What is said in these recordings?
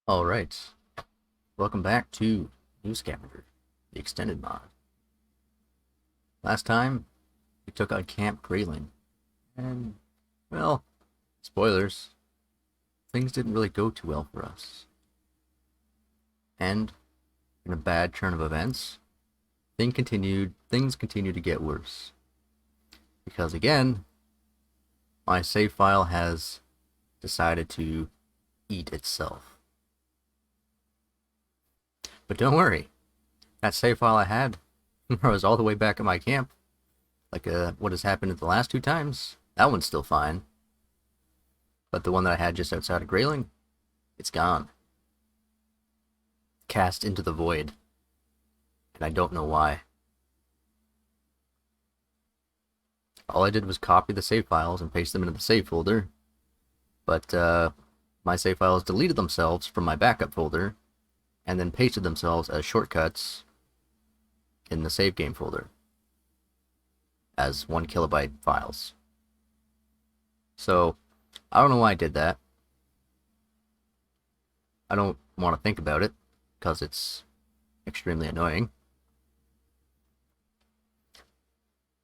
Alright, welcome back to NEOScavenger, the extended mod. Last time, we took on Camp Grayling, and, well, spoilers, things didn't really go too well for us. And, in a bad turn of events, things continued to get worse. Because again, my save file has decided to eat itself. But don't worry, that save file I had, I was all the way back at my camp, like what has happened at the last two times, that one's still fine. But the one that I had just outside of Grayling, it's gone. Cast into the void. And I don't know why. All I did was copy the save files and paste them into the save folder, but my save files deleted themselves from my backup folder, and then pasted themselves as shortcuts in the save game folder as 1 kilobyte files. So, I don't know why I did that. I don't want to think about it, because it's extremely annoying.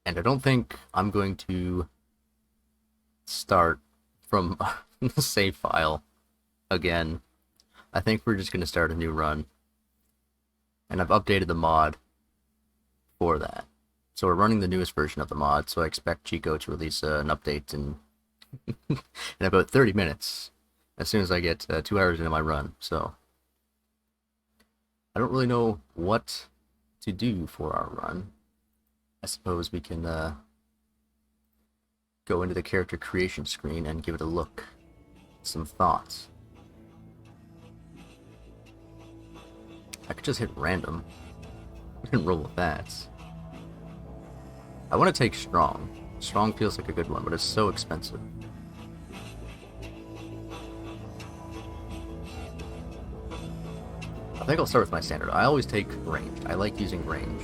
And I don't think I'm going to start from the save file again. I think we're just going to start a new run. And I've updated the mod for that. So we're running the newest version of the mod, so I expect Chico to release an update in, in about 30 minutes, as soon as I get 2 hours into my run. So I don't really know what to do for our run. I suppose we can go into the character creation screen and give it a look. Some thoughts. I could just hit random and roll with that. I want to take strong. Strong feels like a good one, but it's so expensive. I think I'll start with my standard. I always take range. I like using range.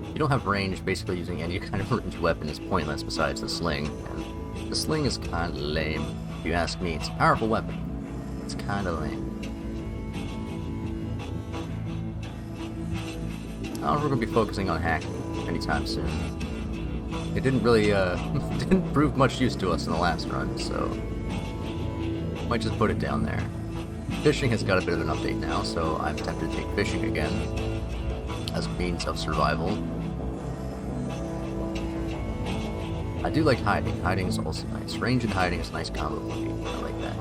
If you don't have range, basically using any kind of ranged weapon is pointless besides the sling. And the sling is kind of lame, if you ask me. It's a powerful weapon. It's kind of lame. I don't know if we're going to be focusing on hacking anytime soon. It didn't really, didn't prove much use to us in the last run, so might just put it down there. Fishing has got a bit of an update now, so I'm tempted to take fishing again as a means of survival. I do like hiding. Hiding is also nice. Range and hiding is a nice combo for me. I like that.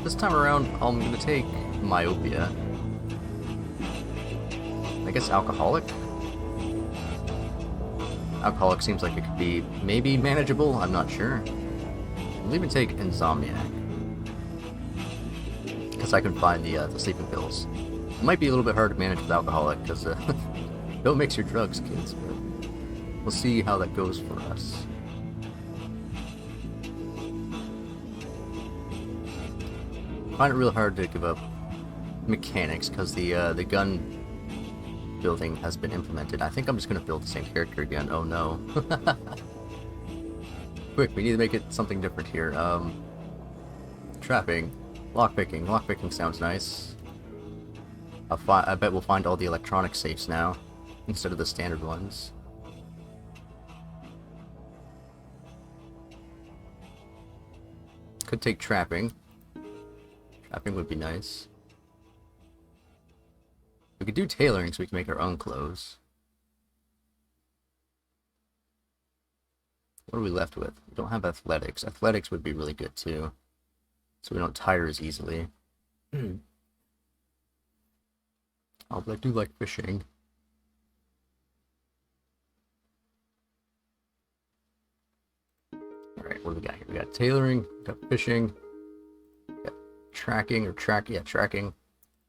This time around, I'm going to take myopia. I guess alcoholic? Alcoholic seems like it could be maybe manageable, I'm not sure. I'll even take insomniac, because I can find the sleeping pills. It might be a little bit hard to manage with alcoholic, because don't mix your drugs, kids, but we'll see how that goes for us. I find it real hard to give up mechanics, because the gun building has been implemented. I think I'm just going to build the same character again. Oh no. Quick, we need to make it something different here. Trapping. Lockpicking. Lockpicking sounds nice. I bet we'll find all the electronic safes now, instead of the standard ones. Could take trapping. Trapping would be nice. We could do tailoring so we can make our own clothes. What are we left with? We don't have athletics. Athletics would be really good too, so we don't tire as easily. Oh, but I do like fishing. Alright, what do we got here? We got tailoring, we got fishing, we got tracking, or tracking.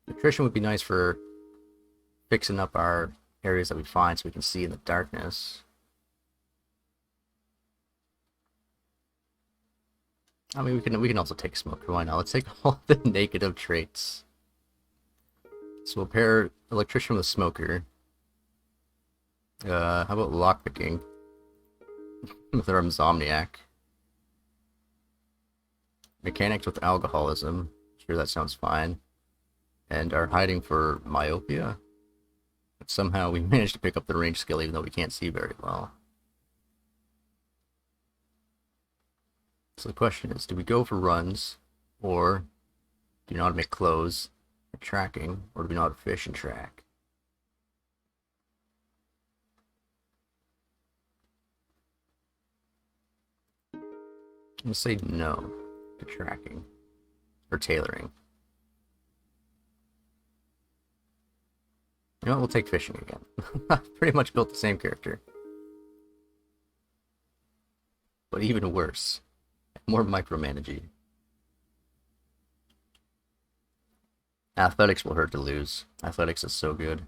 Nutrition would be nice for fixing up our areas that we find so we can see in the darkness. I mean, we can also take smoker. Why not? Let's take all the negative traits. So we'll pair electrician with smoker. How about lockpicking with our insomniac? Mechanics with alcoholism. Sure, that sounds fine. And are hiding for myopia. But somehow we managed to pick up the range skill even though we can't see very well. So the question is, do we go for runs, or do you know how to make clothes and tracking, or do we know how to fish and track? I'm gonna say no to tracking or tailoring. You know what, we'll take fishing again. Pretty much built the same character. But even worse. More micromanaging. Athletics will hurt to lose. Athletics is so good.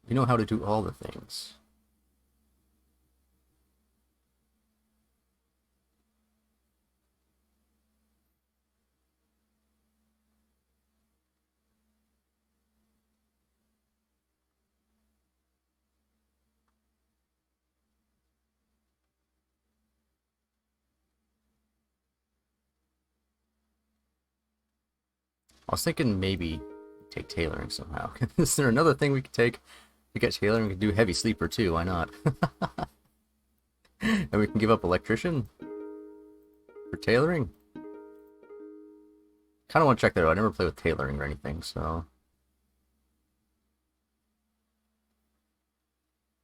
You know how to do all the things. I was thinking maybe take tailoring somehow. Is there another thing we could take? We get tailoring, we could do heavy sleeper too, why not? And we can give up electrician for tailoring. Kinda want to check that out. I never play with tailoring or anything, so.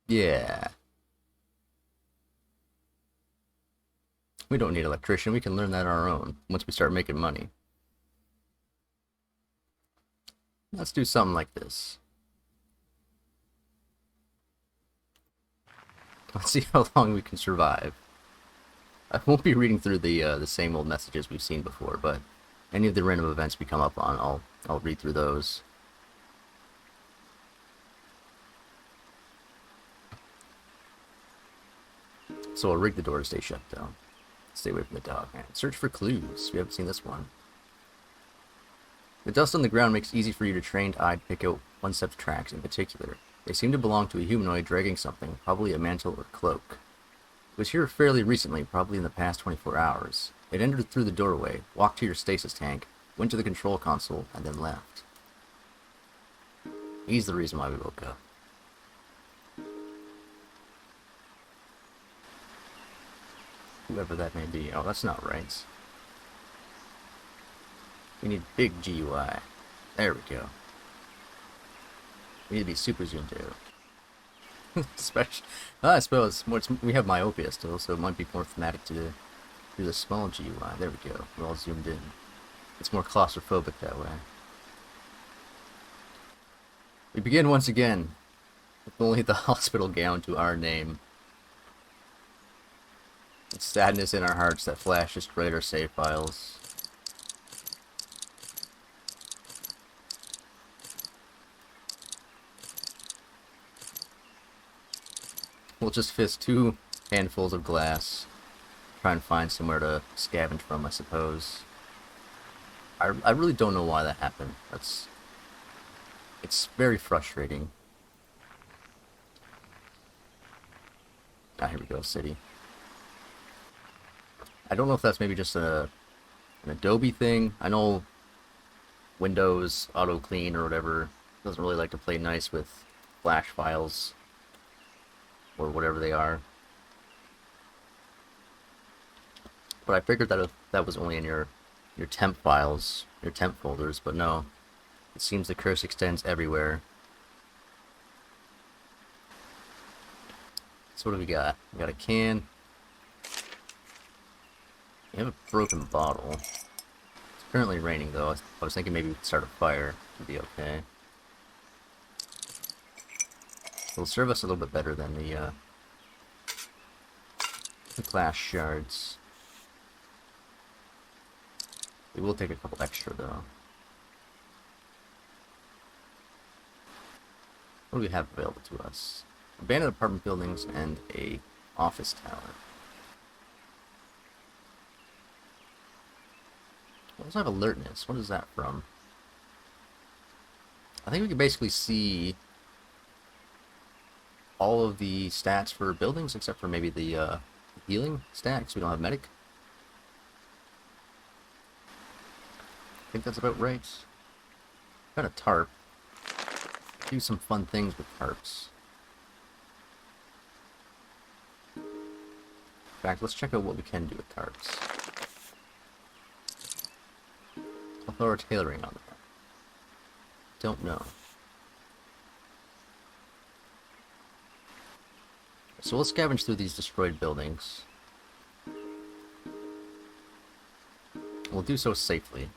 Yeah. We don't need electrician, we can learn that on our own once we start making money. Let's do something like this. Let's see how long we can survive. I won't be reading through the same old messages we've seen before, but any of the random events we come up on, I'll read through those. So I'll rig the door to stay shut down. Stay away from the dog. Man, search for clues. We haven't seen this one. The dust on the ground makes it easy for you to trained eye pick out one set of tracks in particular. They seem to belong to a humanoid dragging something, probably a mantle or cloak. It was here fairly recently, probably in the past 24 hours. It entered through the doorway, walked to your stasis tank, went to the control console, and then left. He's the reason why we woke up. Whoever that may be. Oh, that's not right. We need big GUI. There we go. We need to be super zoomed out. Especially, I suppose we have myopia still, so it might be more thematic to do the small GUI. There we go. We're all zoomed in. It's more claustrophobic that way. We begin once again with only the hospital gown to our name. It's sadness in our hearts that Flash destroyed our save files. We'll just fist 2 handfuls of glass. Try and find somewhere to scavenge from, I suppose. I really don't know why that happened. It's very frustrating. Ah, here we go, city. I don't know if that's maybe just an Adobe thing. I know Windows auto clean or whatever doesn't really like to play nice with Flash files or whatever they are. But I figured that that was only in your temp files, your temp folders, but no. It seems the curse extends everywhere. So what do we got? We got a can. We have a broken bottle. It's currently raining though. I was thinking maybe we'd start a fire. It'd be okay. It'll serve us a little bit better than the glass shards. We will take a couple extra though. What do we have available to us? Abandoned apartment buildings and a office tower. We also have alertness. What is that from? I think we can basically see all of the stats for buildings except for maybe the healing stat, because we don't have medic. I think that's about right. Got a tarp. Do some fun things with tarps. In fact, let's check out what we can do with tarps. I'll throw our tailoring on that. Don't know. So let's scavenge through these destroyed buildings. We'll do so safely.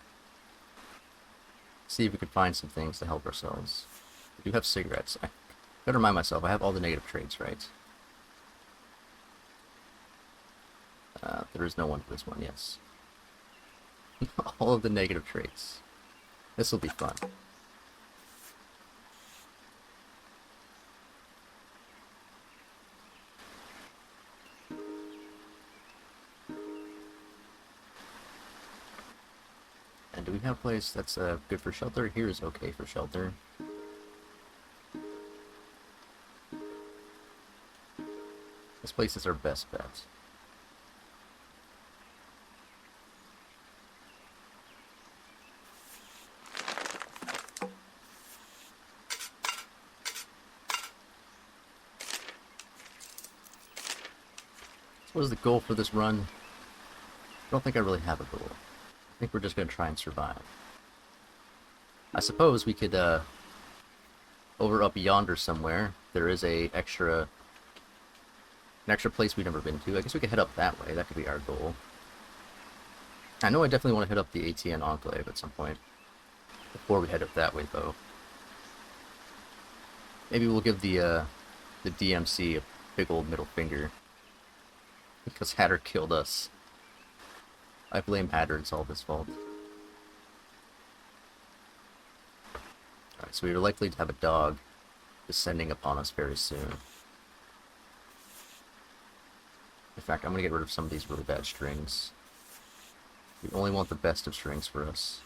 See if we can find some things to help ourselves. We do have cigarettes. I gotta remind myself, I have all the negative traits, right? There is no one for this one, yes. All of the negative traits. This will be fun. And do we have a place that's good for shelter? Here is okay for shelter. This place is our best bet. So what is the goal for this run? I don't think I really have a goal. I think we're just going to try and survive. I suppose we could, over up yonder somewhere, there is an extra place we've never been to. I guess we could head up that way. That could be our goal. I know I definitely want to hit up the ATN Enclave at some point. Before we head up that way, though. Maybe we'll give the DMC a big old middle finger. Because Hatter killed us. I blame Hatter, it's all his fault. Alright, so we are likely to have a dog descending upon us very soon. In fact, I'm going to get rid of some of these really bad strings. We only want the best of strings for us.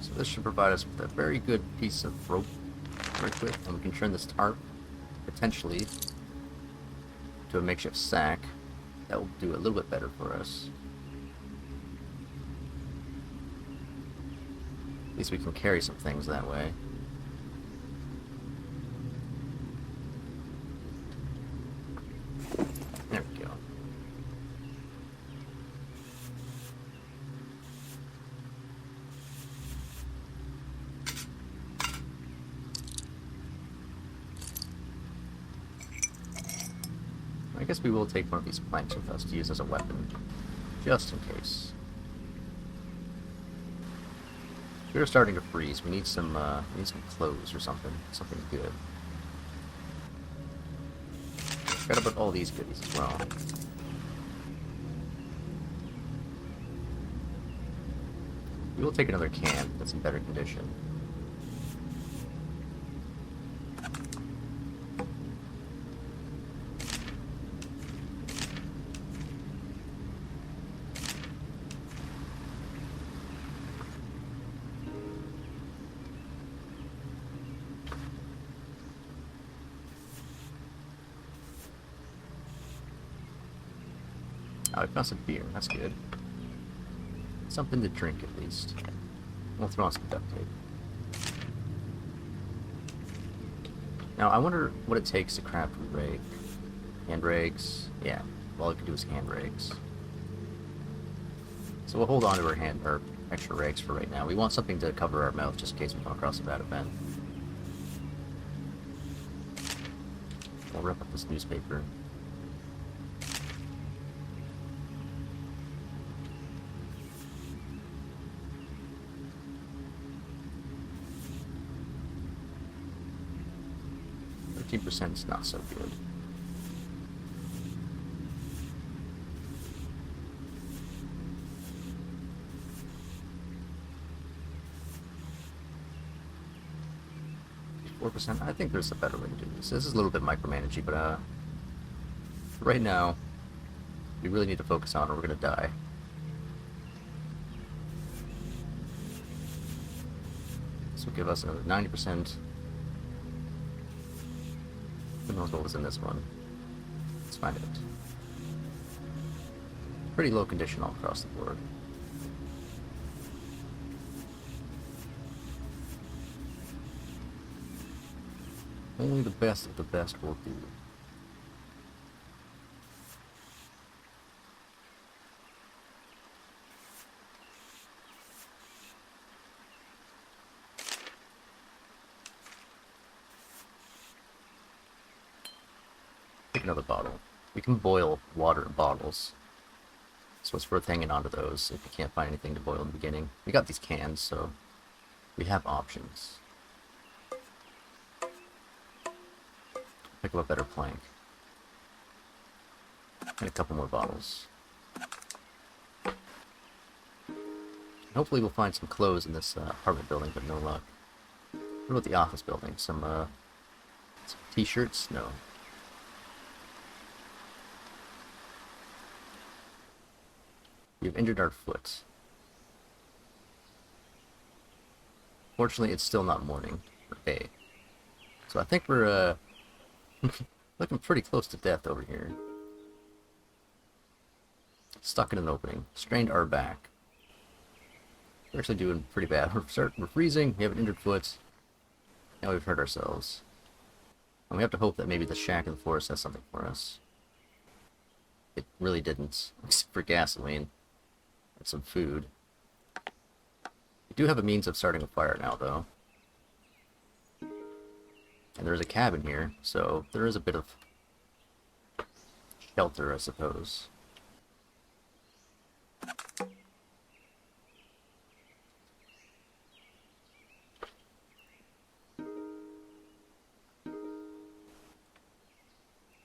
So this should provide us with a very good piece of rope to work with, and we can turn this tarp, potentially, to a makeshift sack. That will do a little bit better for us. At least we can carry some things that way. There we go. I guess we will take one of these planks with us to use as a weapon, just in case. We're starting to freeze. We need some clothes or something good. Forgot about all these goodies as well. We will take another can that's in better condition. Oh, I found some beer. That's good. Something to drink, at least. We'll throw on some duct tape. Now, I wonder what it takes to craft a rake. Hand rakes. Yeah, all I can do is hand rakes. So we'll hold on to our extra rakes for right now. We want something to cover our mouth just in case we come across a bad event. We'll rip up this newspaper. %', is not so good. 4%. I think there's a better way to do this. This is a little bit micromanaging, but right now, we really need to focus on or we're gonna die. This will give us another 90%. Who knows what was in this one? Let's find it. Pretty low condition all across the board. Only the best of the best will do. Take another bottle. We can boil water in bottles. So it's worth hanging on to those if you can't find anything to boil in the beginning. We got these cans, so we have options. Pick up a better plank. And a couple more bottles. Hopefully we'll find some clothes in this apartment building, but no luck. What about the office building? Some t-shirts? No. We've injured our foot. Fortunately, it's still not morning or day. So I think we're looking pretty close to death over here. Stuck in an opening. Strained our back. We're actually doing pretty bad. We're freezing, we have an injured foot. Now we've hurt ourselves. And we have to hope that maybe the shack in the forest has something for us. It really didn't, except for gasoline. And some food. We do have a means of starting a fire now, though. And there's a cabin here, so there is a bit of shelter, I suppose.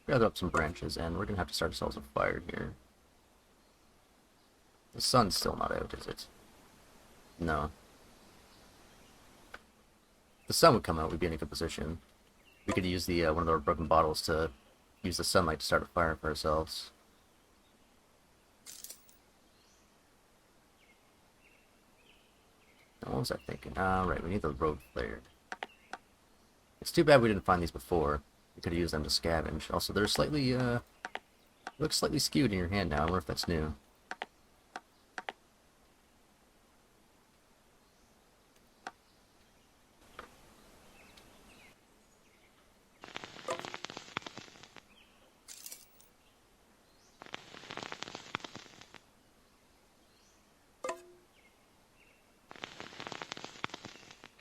Gather up some branches, and we're gonna have to start ourselves a fire here. The sun's still not out, is it? No. If the sun would come out, we'd be in a good position. We could use the one of our broken bottles to use the sunlight to start a fire for ourselves. What was I thinking? Right, we need the road flared. It's too bad we didn't find these before. We could have used them to scavenge. Also, they're slightly, looks slightly skewed in your hand now. I wonder if that's new.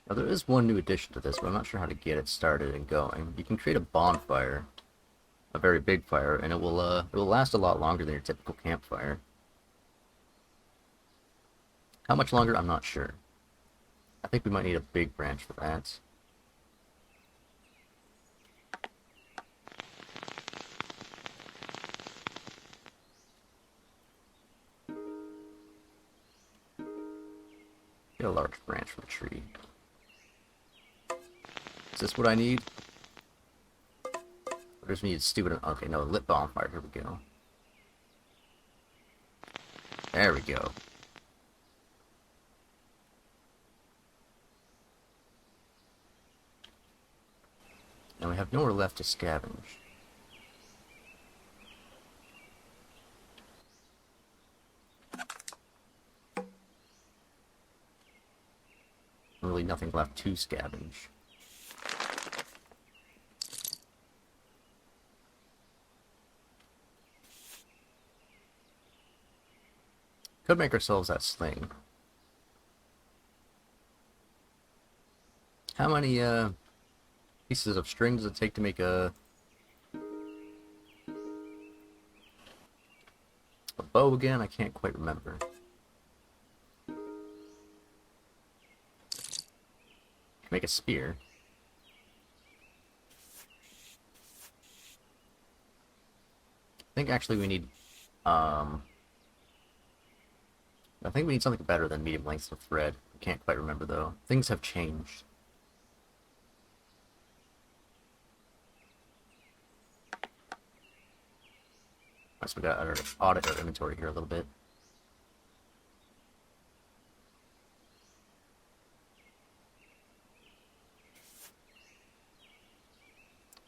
Now, there is one new addition to this, but I'm not sure how to get it started and going. You can create a bonfire, a very big fire, and it will last a lot longer than your typical campfire. How much longer? I'm not sure. I think we might need a big branch for that. Get a large branch from a tree. Is this what I need? Or does we need stupid... Okay, no, lit bonfire. Here we go. There we go. Now we have nowhere left to scavenge. Really nothing left to scavenge. Could make ourselves that sling. How many pieces of string does it take to make a bow again? I can't quite remember. Make a spear. I think actually we need I think we need something better than medium lengths of thread. I can't quite remember though. Things have changed. So we got to audit our inventory here a little bit.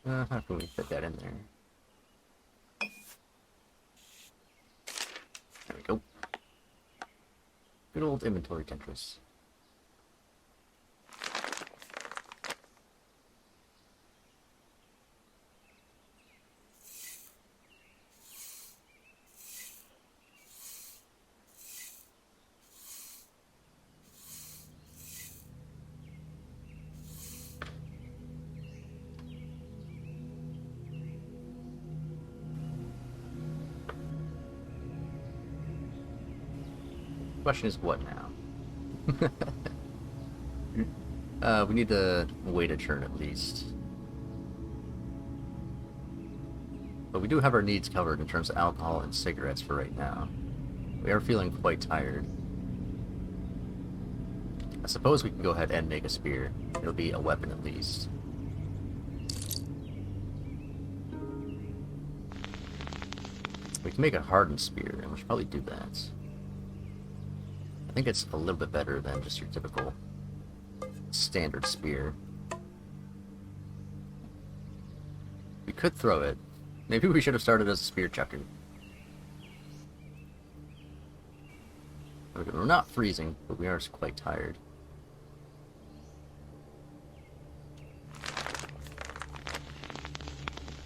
How can we fit that in there? There we go. Good old inventory Tetris. Question is what now? We need to wait a turn at least. But we do have our needs covered in terms of alcohol and cigarettes for right now. We are feeling quite tired. I suppose we can go ahead and make a spear. It'll be a weapon at least. We can make a hardened spear, and we should probably do that. I think it's a little bit better than just your typical standard spear. We could throw it. Maybe we should have started as a spear chucker. We're not freezing, but we are quite tired.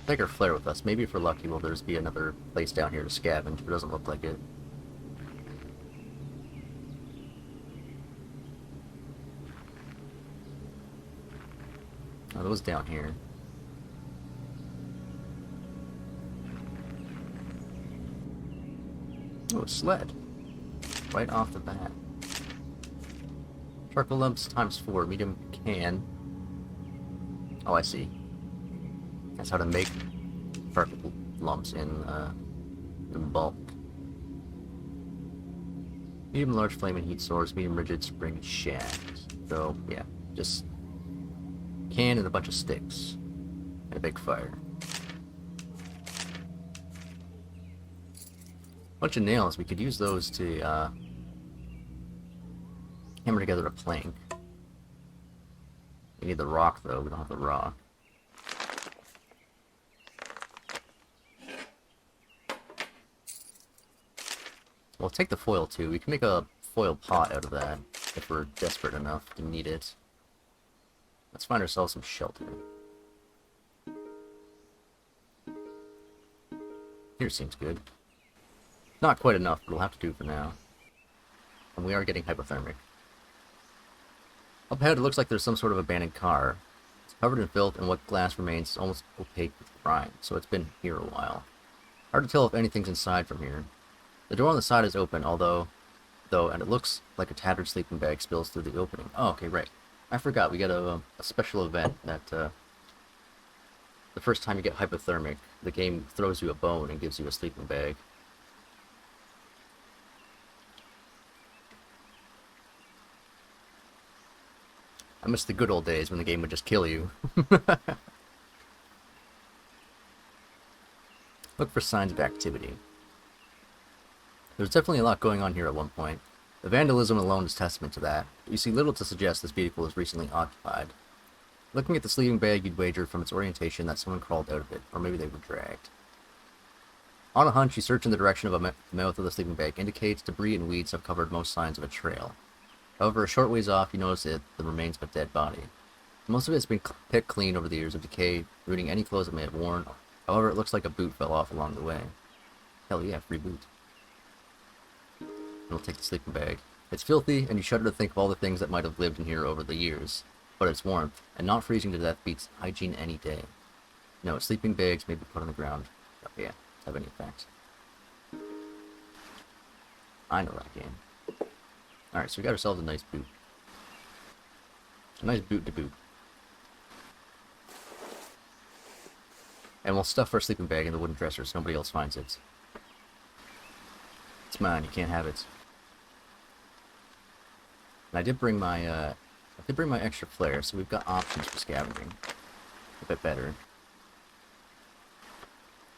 Take our flare with us. Maybe if we're lucky, will there's be another place down here to scavenge, but it doesn't look like it. Oh, that was down here. Oh, a sled. Right off the bat. Charcoal lumps times 4, medium can. Oh, I see. That's how to make charcoal lumps in bulk. Medium large flame and heat source, medium rigid spring shaft. So, yeah, just can and a bunch of sticks. And a big fire. Bunch of nails, we could use those to hammer together a plank. We need the rock though, we don't have the rock. We'll take the foil too. We can make a foil pot out of that if we're desperate enough to need it. Let's find ourselves some shelter. Here seems good. Not quite enough, but we'll have to do for now. And we are getting hypothermic. Up ahead, it looks like there's some sort of abandoned car. It's covered in filth, and what glass remains is almost opaque with grime, so it's been here a while. Hard to tell if anything's inside from here. The door on the side is open, and it looks like a tattered sleeping bag spills through the opening. Oh, okay, right. I forgot, we got a special event that, the first time you get hypothermic, the game throws you a bone and gives you a sleeping bag. I miss the good old days when the game would just kill you. Look for signs of activity. There's definitely a lot going on here at one point. The vandalism alone is testament to that. You see little to suggest this vehicle was recently occupied. Looking at the sleeping bag, you'd wager from its orientation that someone crawled out of it, or maybe they were dragged. On a hunch, you search in the direction of the mouth of the sleeping bag. Indicates debris and weeds have covered most signs of a trail. However, a short ways off, you notice the remains of a dead body. Most of it has been picked clean over the years of decay, ruining any clothes it may have worn. However, it looks like a boot fell off along the way. Hell yeah, free boot. And we'll take the sleeping bag. It's filthy, and you shudder to think of all the things that might have lived in here over the years. But its warmth, and not freezing to death, beats hygiene any day. No, sleeping bags may be put on the ground. Oh yeah, have any effect. I know that game. Alright, so we got ourselves a nice boot. A nice boot to boot. And we'll stuff our sleeping bag in the wooden dresser so nobody else finds it. It's mine, you can't have it. And I did bring my extra flare, so we've got options for scavenging. A bit better.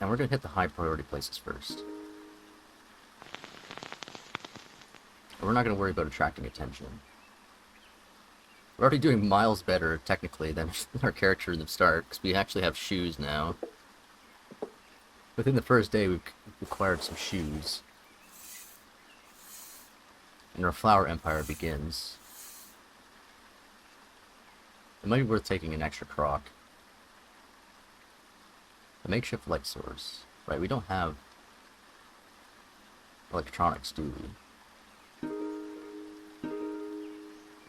And we're going to hit the high priority places first. We're not going to worry about attracting attention. We're already doing miles better, technically, than our character in the start, because we actually have shoes now. Within the first day, we've acquired some shoes. And our flower empire begins. It might be worth taking an extra croc. A makeshift light source. Right, we don't have electronics, do we?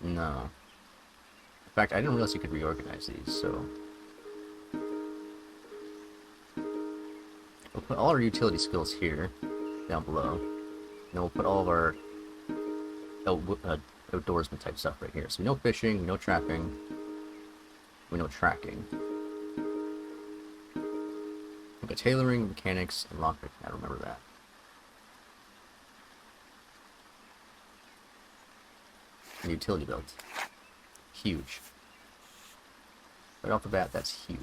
No. In fact, I didn't realize you could reorganize these, so... We'll put all our utility skills here, down below. And then we'll put all of our outdoorsman type stuff right here. So we know fishing, we know trapping, we know tracking. We've got tailoring, mechanics, and lockpicking. I remember that. And utility belt. Huge. Right off the bat, that's huge.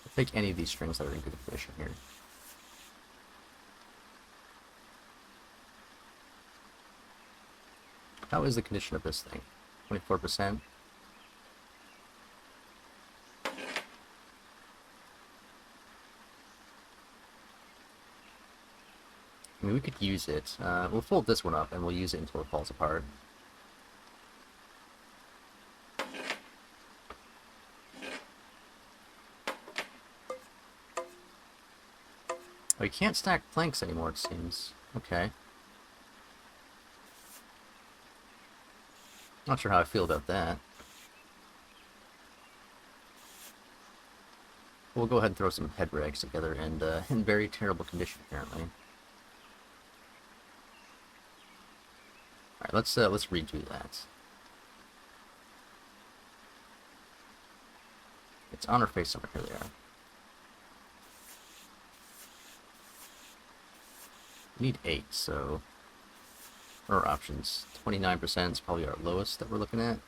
I'll take any of these strings that are in good condition here. How is the condition of this thing? 24%? I mean, we could use it. We'll fold this one up and we'll use it until it falls apart. Oh, you can't stack planks anymore, it seems. Okay. Not sure how I feel about that. We'll go ahead and throw some head rags together and in very terrible condition, apparently. Alright, let's redo that. It's on our face somewhere. Here they are. We need 8, so... Our options. 29% is probably our lowest that we're looking at.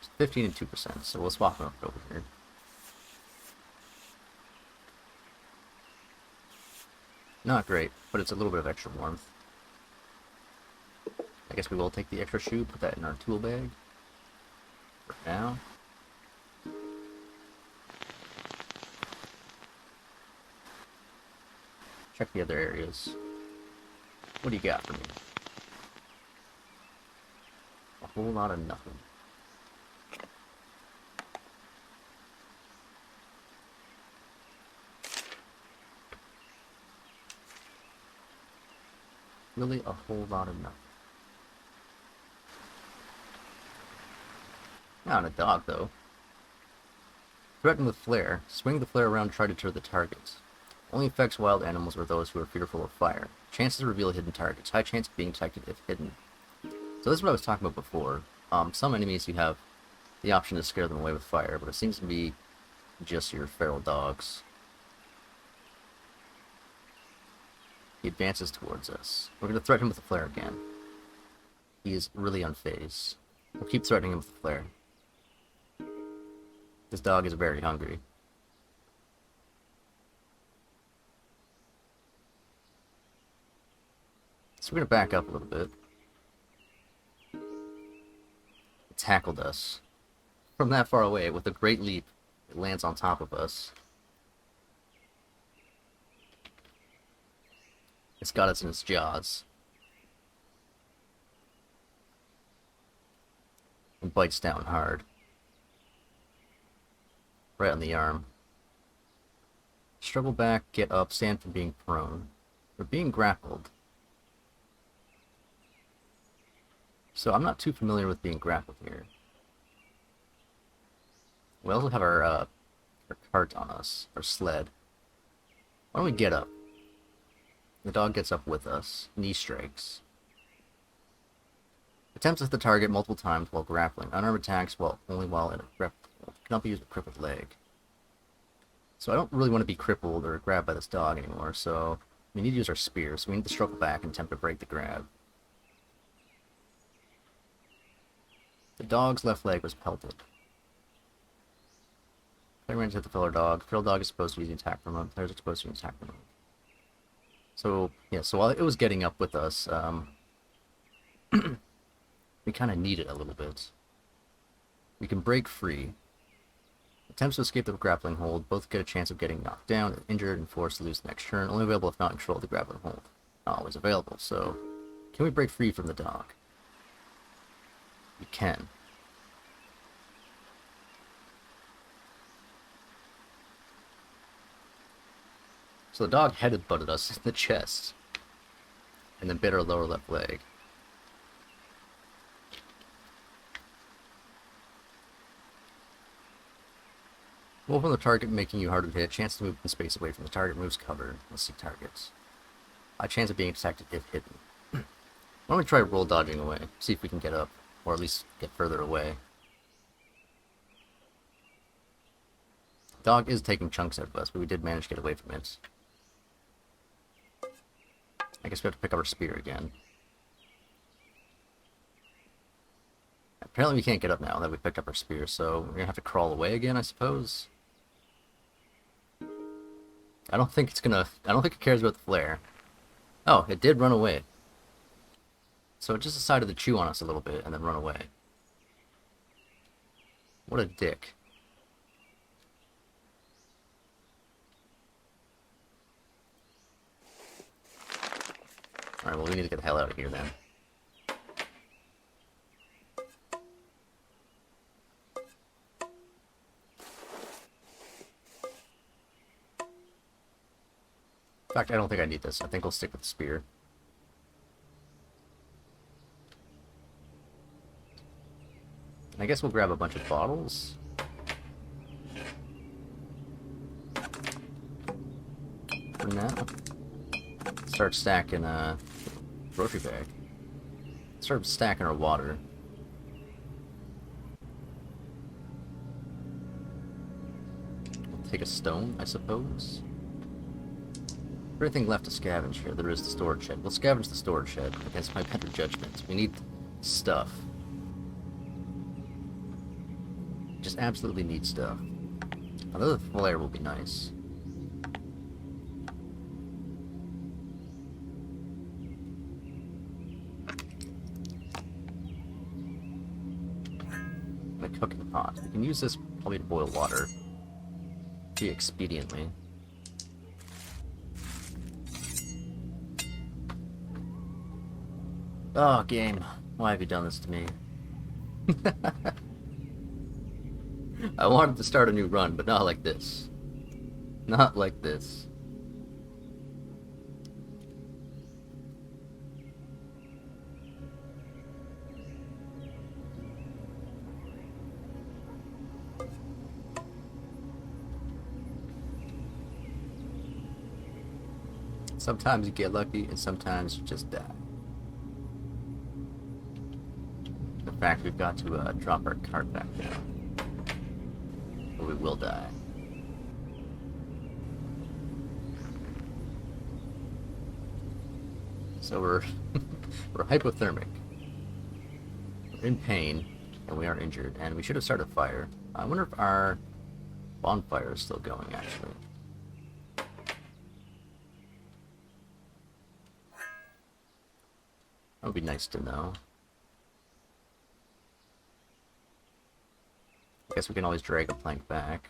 It's 15 and 2%, so we'll swap them up over here. Not great, but it's a little bit of extra warmth. I guess we will take the extra shoe, put that in our tool bag. For now. Check the other areas. What do you got for me? A whole lot of nothing. Really, a whole lot of nothing. Not a dog, though. Threaten with flare. Swing the flare around to try to deter the targets. Only affects wild animals or those who are fearful of fire. Chances to reveal hidden targets. High chance of being detected if hidden. So this is what I was talking about before. Some enemies you have the option to scare them away with fire, but it seems to be just your feral dogs. He advances towards us. We're going to threaten him with a flare again. He is really unfazed. We'll keep threatening him with the flare. This dog is very hungry. So we're going to back up a little bit. It tackled us. From that far away, with a great leap, it lands on top of us. It's got us in its jaws. And bites down hard. Right on the arm. Struggle back, get up, stand from being prone. We're being grappled. So I'm not too familiar with being grappled here. We also have our cart on us, our sled. Why don't we get up? The dog gets up with us. Knee strikes. Attempts to hit the target multiple times while grappling. Unarmed attacks only while in a grapple. hold. Cannot be used with crippled leg. So I don't really want to be crippled or grabbed by this dog anymore, so we need to use our spear. So we need to struggle back and attempt to break the grab. The dog's left leg was pelted. Player managed to hit the filler dog. Fill dog is supposed to use the attack for a moment. Players are supposed to use attack for a moment. So, yeah, so while it was getting up with us, we kind of need it a little bit. We can break free. Attempts to escape the grappling hold both get a chance of getting knocked down, injured, and forced to lose the next turn. Only available if not in control of the grappling hold. Not always available, so can we break free from the dog? We can. So the dog headbutted us in the chest, and then bit our lower left leg. Move on the target, making you harder to hit. Chance to move in space away from the target. Moves cover. Let's see targets. High chance of being detected if hidden. Why don't we try roll dodging away? See if we can get up, or at least get further away. Dog is taking chunks out of us, but we did manage to get away from it. I guess we have to pick up our spear again. Apparently we can't get up now that we picked up our spear, so we're gonna have to crawl away again, I suppose. I don't think it cares about the flare. Oh, it did run away. So it just decided to chew on us a little bit and then run away. What a dick. Alright, well we need to get the hell out of here then. In fact, I don't think I need this. I think we'll stick with the spear. I guess we'll grab a bunch of bottles. For now. Start stacking a grocery bag. Start stacking our water. We'll take a stone, I suppose. Everything left to scavenge here. There is the storage shed. We'll scavenge the storage shed against my better judgment. We need stuff. Just absolutely need stuff. Another flare will be nice. And a cooking pot. We can use this probably to boil water. Pretty expediently. Oh, game. Why have you done this to me? I wanted to start a new run, but not like this. Not like this. Sometimes you get lucky, and sometimes you just die. In fact, we've got to drop our cart back down. Or we will die. So we're we're hypothermic. We're in pain, and we are injured, and we should have started a fire. I wonder if our bonfire is still going, actually. That would be nice to know. I guess we can always drag a plank back.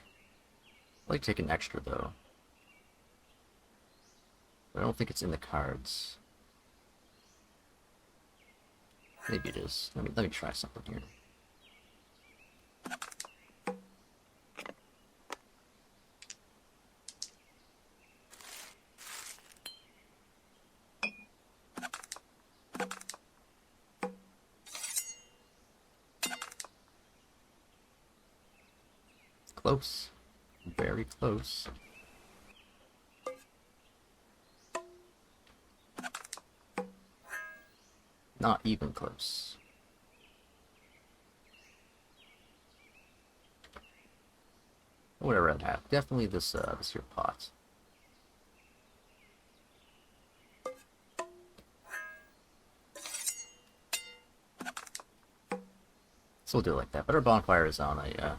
I'd like to take an extra, though. But I don't think it's in the cards. Maybe it is. Let me try something here. Close. Very close. Not even close. Whatever I have. Definitely this this here pot. So we'll do it like that. But our bonfire is on a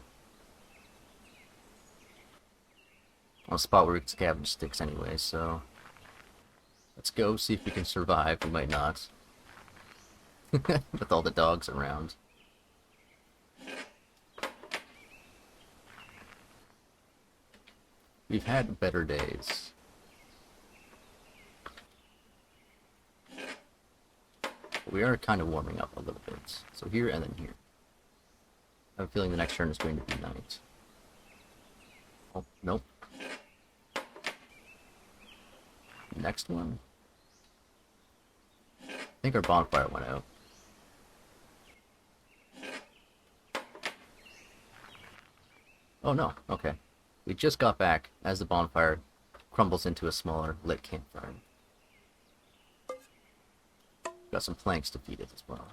spot where we can scavenge sticks anyway, so let's go see if we can survive. We might not. With all the dogs around. We've had better days. We are kind of warming up a little bit. So here and then here. I have a feeling the next turn is going to be night. Oh, nope. Next one? I think our bonfire went out. Oh no, okay. We just got back as the bonfire crumbles into a smaller lit campfire. Got some planks to feed it as well.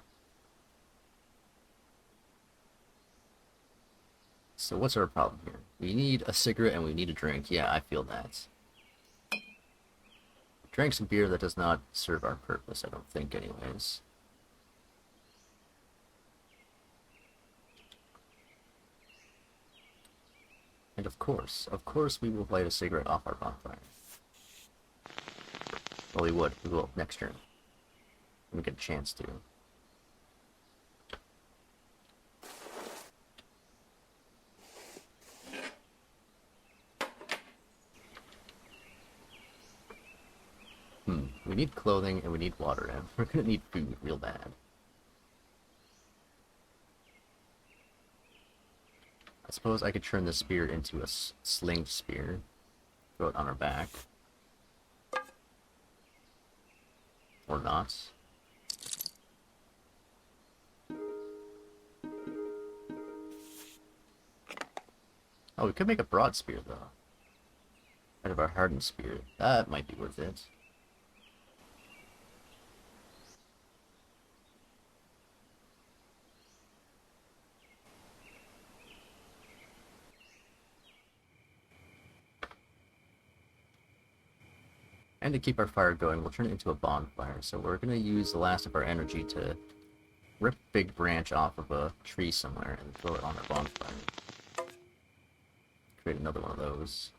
So what's our problem here? We need a cigarette and we need a drink. Yeah, I feel that. Drank some beer that does not serve our purpose, I don't think anyways. And of course we will light a cigarette off our bonfire. Well, we would. We will next turn. When we get a chance to. We need clothing and we need water, and we're gonna need food real bad. I suppose I could turn the spear into a slinged spear. Throw it on our back. Or not. Oh, we could make a broad spear, though. Out of our hardened spear. That might be worth it. And to keep our fire going, we'll turn it into a bonfire. So we're going to use the last of our energy to rip a big branch off of a tree somewhere and throw it on our bonfire. Create another one of those.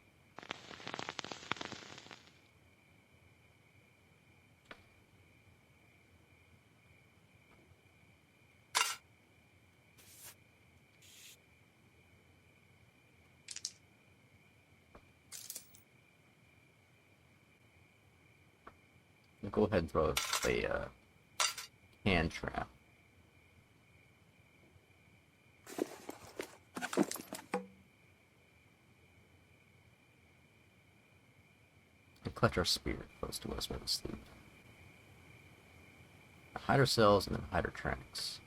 I'll go ahead and throw a hand trap. And clutch our spear close to us while we sleep. Hide ourselves and then hide our tracks.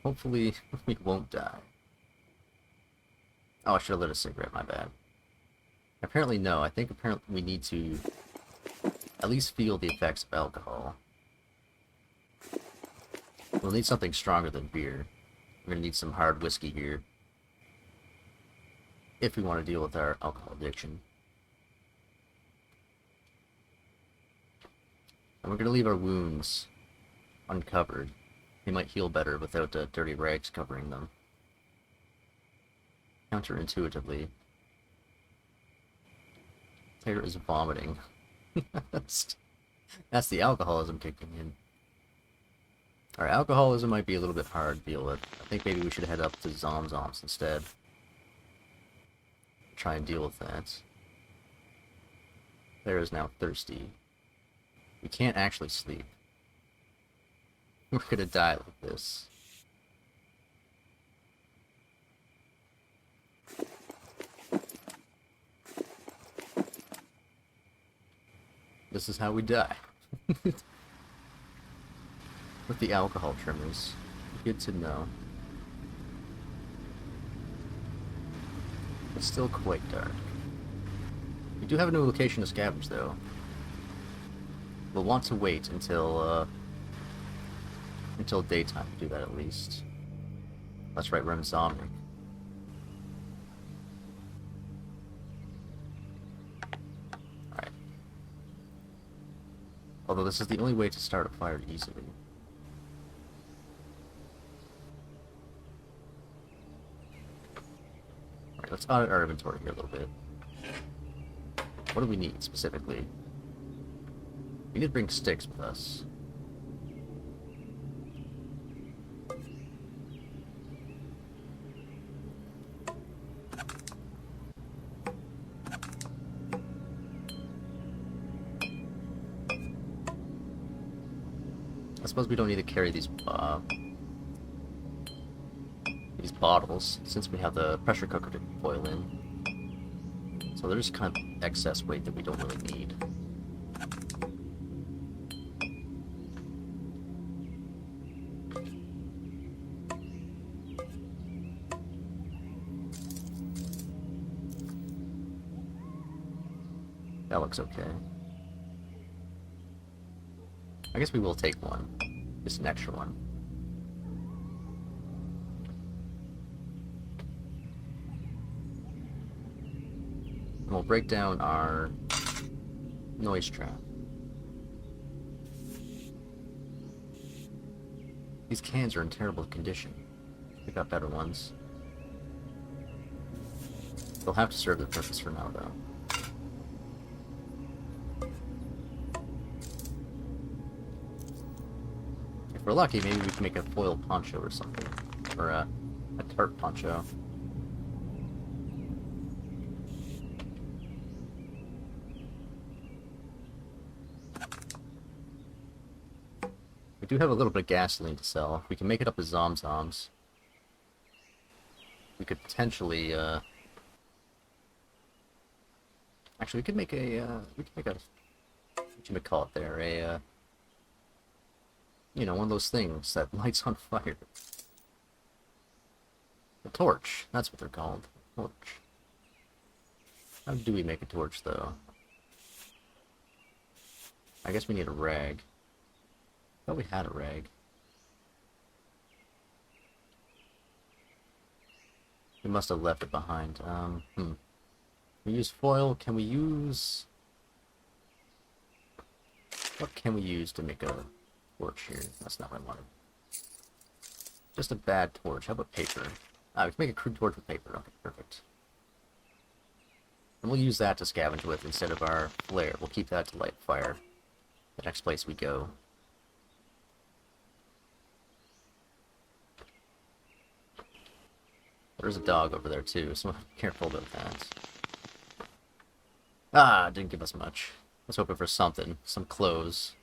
Hopefully we won't die. Oh, I should have lit a cigarette, my bad. Apparently no, I think apparently we need to at least feel the effects of alcohol. We'll need something stronger than beer. We're gonna need some hard whiskey here. If we want to deal with our alcohol addiction. And we're gonna leave our wounds uncovered. They might heal better without dirty rags covering them. Counterintuitively. Taylor is vomiting. That's the alcoholism kicking in. Our alcoholism might be a little bit hard to deal with. I think maybe we should head up to Zomzoms instead. Try and deal with that. Claire is now thirsty. We can't actually sleep. We're gonna die like this. This is how we die. With the alcohol trimmers. Good to know. It's still quite dark. We do have a new location to scavenge, though. We'll want to wait until daytime to do that, at least. That's right, we're in Zombie. Although this is the only way to start a fire easily. Alright, let's audit our inventory here a little bit. What do we need specifically? We need to bring sticks with us. I suppose we don't need to carry these bottles, since we have the pressure cooker to boil in. So there's kind of excess weight that we don't really need. That looks okay. I guess we will take one. Just an extra one. And we'll break down our noise trap. These cans are in terrible condition. We've got better ones. They'll have to serve their purpose for now, though. If we're lucky, maybe we can make a foil poncho or something. Or a tarp poncho. We do have a little bit of gasoline to sell. We can make it up as zomzoms. We could potentially, actually, we could make a, what you call it there, you know, one of those things that lights on fire. A torch, that's what they're called. Torch. How do we make a torch, though? I guess we need a rag. I thought we had a rag. We must have left it behind. We use foil. Can we use... What can we use to make a torch here? That's not what I wanted. Just a bad torch. How about paper? We can make a crude torch with paper. Okay, perfect. And we'll use that to scavenge with instead of our flare. We'll keep that to light fire the next place we go. There's a dog over there too, so be careful about that. Ah, didn't give us much. I was hoping for something. Some clothes.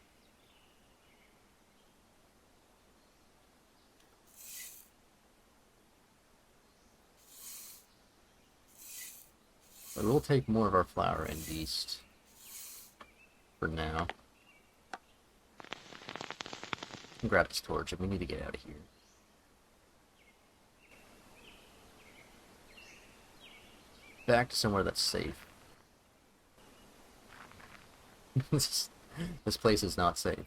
But we'll take more of our flour and yeast for now. And grab this torch if we need to get out of here. Back to somewhere that's safe. This place is not safe.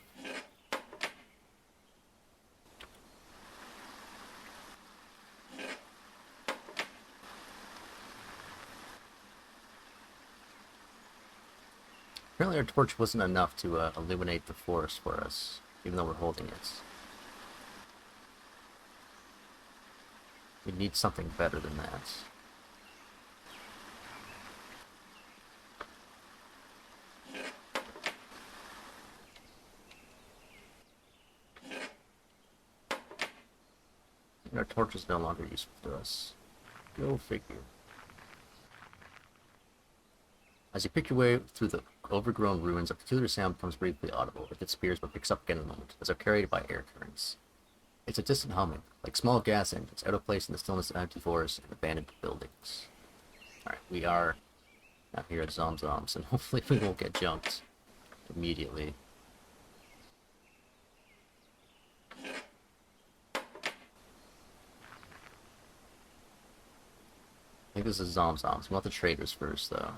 Apparently our torch wasn't enough to illuminate the forest for us, even though we're holding it. We need something better than that. Our torch is no longer useful to us. Go figure. As you pick your way through the overgrown ruins, a peculiar sound becomes briefly audible. It disappears but picks up again in a moment, as they're carried by air currents. It's a distant humming, like small gas engines, out of place in the stillness of empty forests and abandoned buildings. Alright, we are now here at Zomzoms, and hopefully we won't get jumped immediately. I think this is Zomzoms. We want the traders first, though.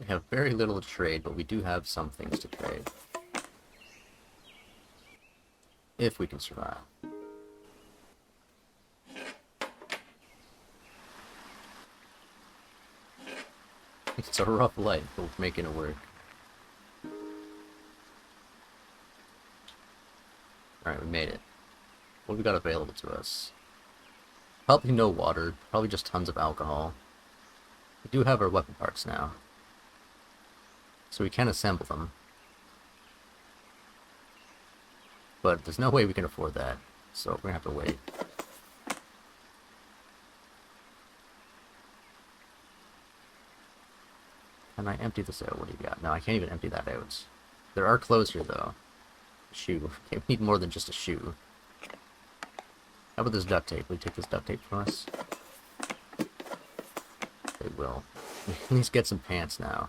We have very little to trade, but we do have some things to trade. If we can survive. It's a rough life, but we're making it work. Alright, we made it. What have we got available to us? Probably no water, probably just tons of alcohol. We do have our weapon parts now, so we can assemble them. But there's no way we can afford that, so we're gonna have to wait. Can I empty this out? What do you got? No, I can't even empty that out. There are clothes here, though. A shoe. Okay, we need more than just a shoe. How about this duct tape? Will you take this duct tape from us? They will. We can at least get some pants now.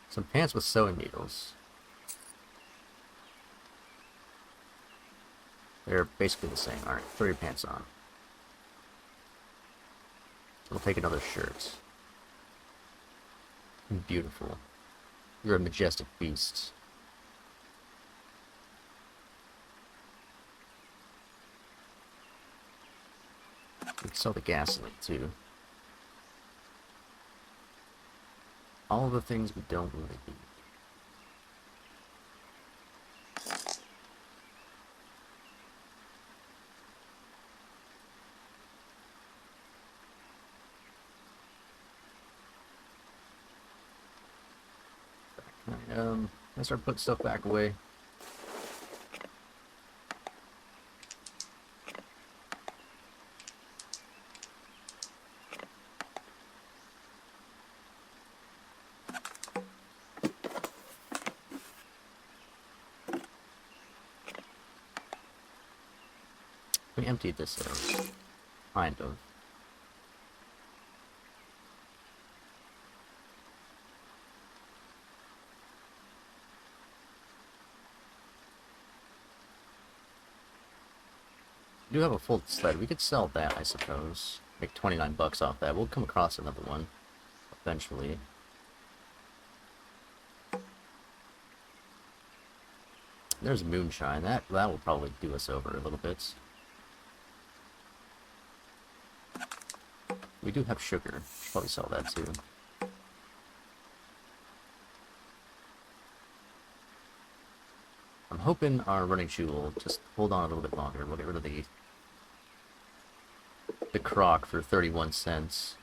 Some pants with sewing needles. They're basically the same. Alright, throw your pants on. We'll take another shirt. Beautiful. You're a majestic beast. We can sell the gasoline, too. All the things we don't really need. I start putting stuff back away. We emptied this out. Kind of. We do have a full sled. We could sell that, I suppose. Make 29 bucks off that. We'll come across another one eventually. There's moonshine. That will probably do us over a little bit. We do have sugar. Should probably sell that too. I'm hoping our running shoe will just hold on a little bit longer. We'll get rid of the croc for 31 cents.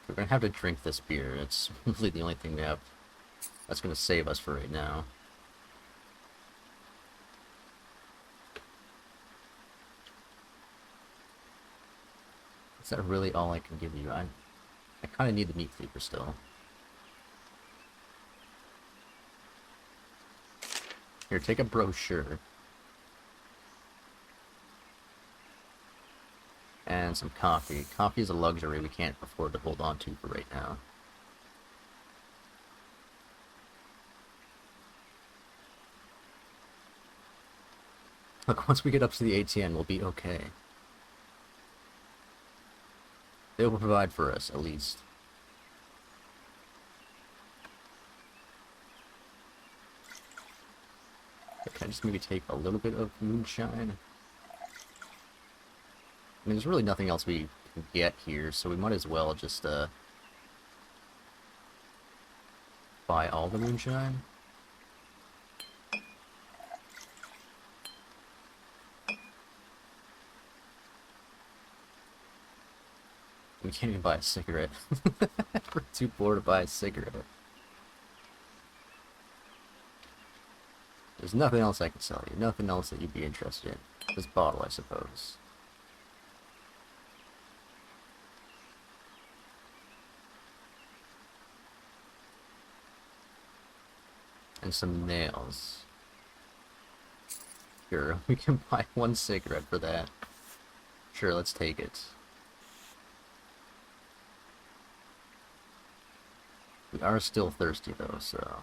We're gonna have to drink this beer. It's really the only thing we have that's gonna save us for right now. Is that really all I can give you? I kind of need the meat cleaver still. Here, take a brochure. And some coffee. Coffee is a luxury we can't afford to hold on to for right now. Look, once we get up to the ATN, we'll be okay. They will provide for us, at least. Can I just maybe take a little bit of moonshine? I mean, there's really nothing else we can get here, so we might as well just, buy all the moonshine. We can't even buy a cigarette. We're too poor to buy a cigarette. There's nothing else I can sell you. Nothing else that you'd be interested in. This bottle, I suppose. And some nails. Sure, we can buy one cigarette for that. Sure, let's take it. We are still thirsty though, so...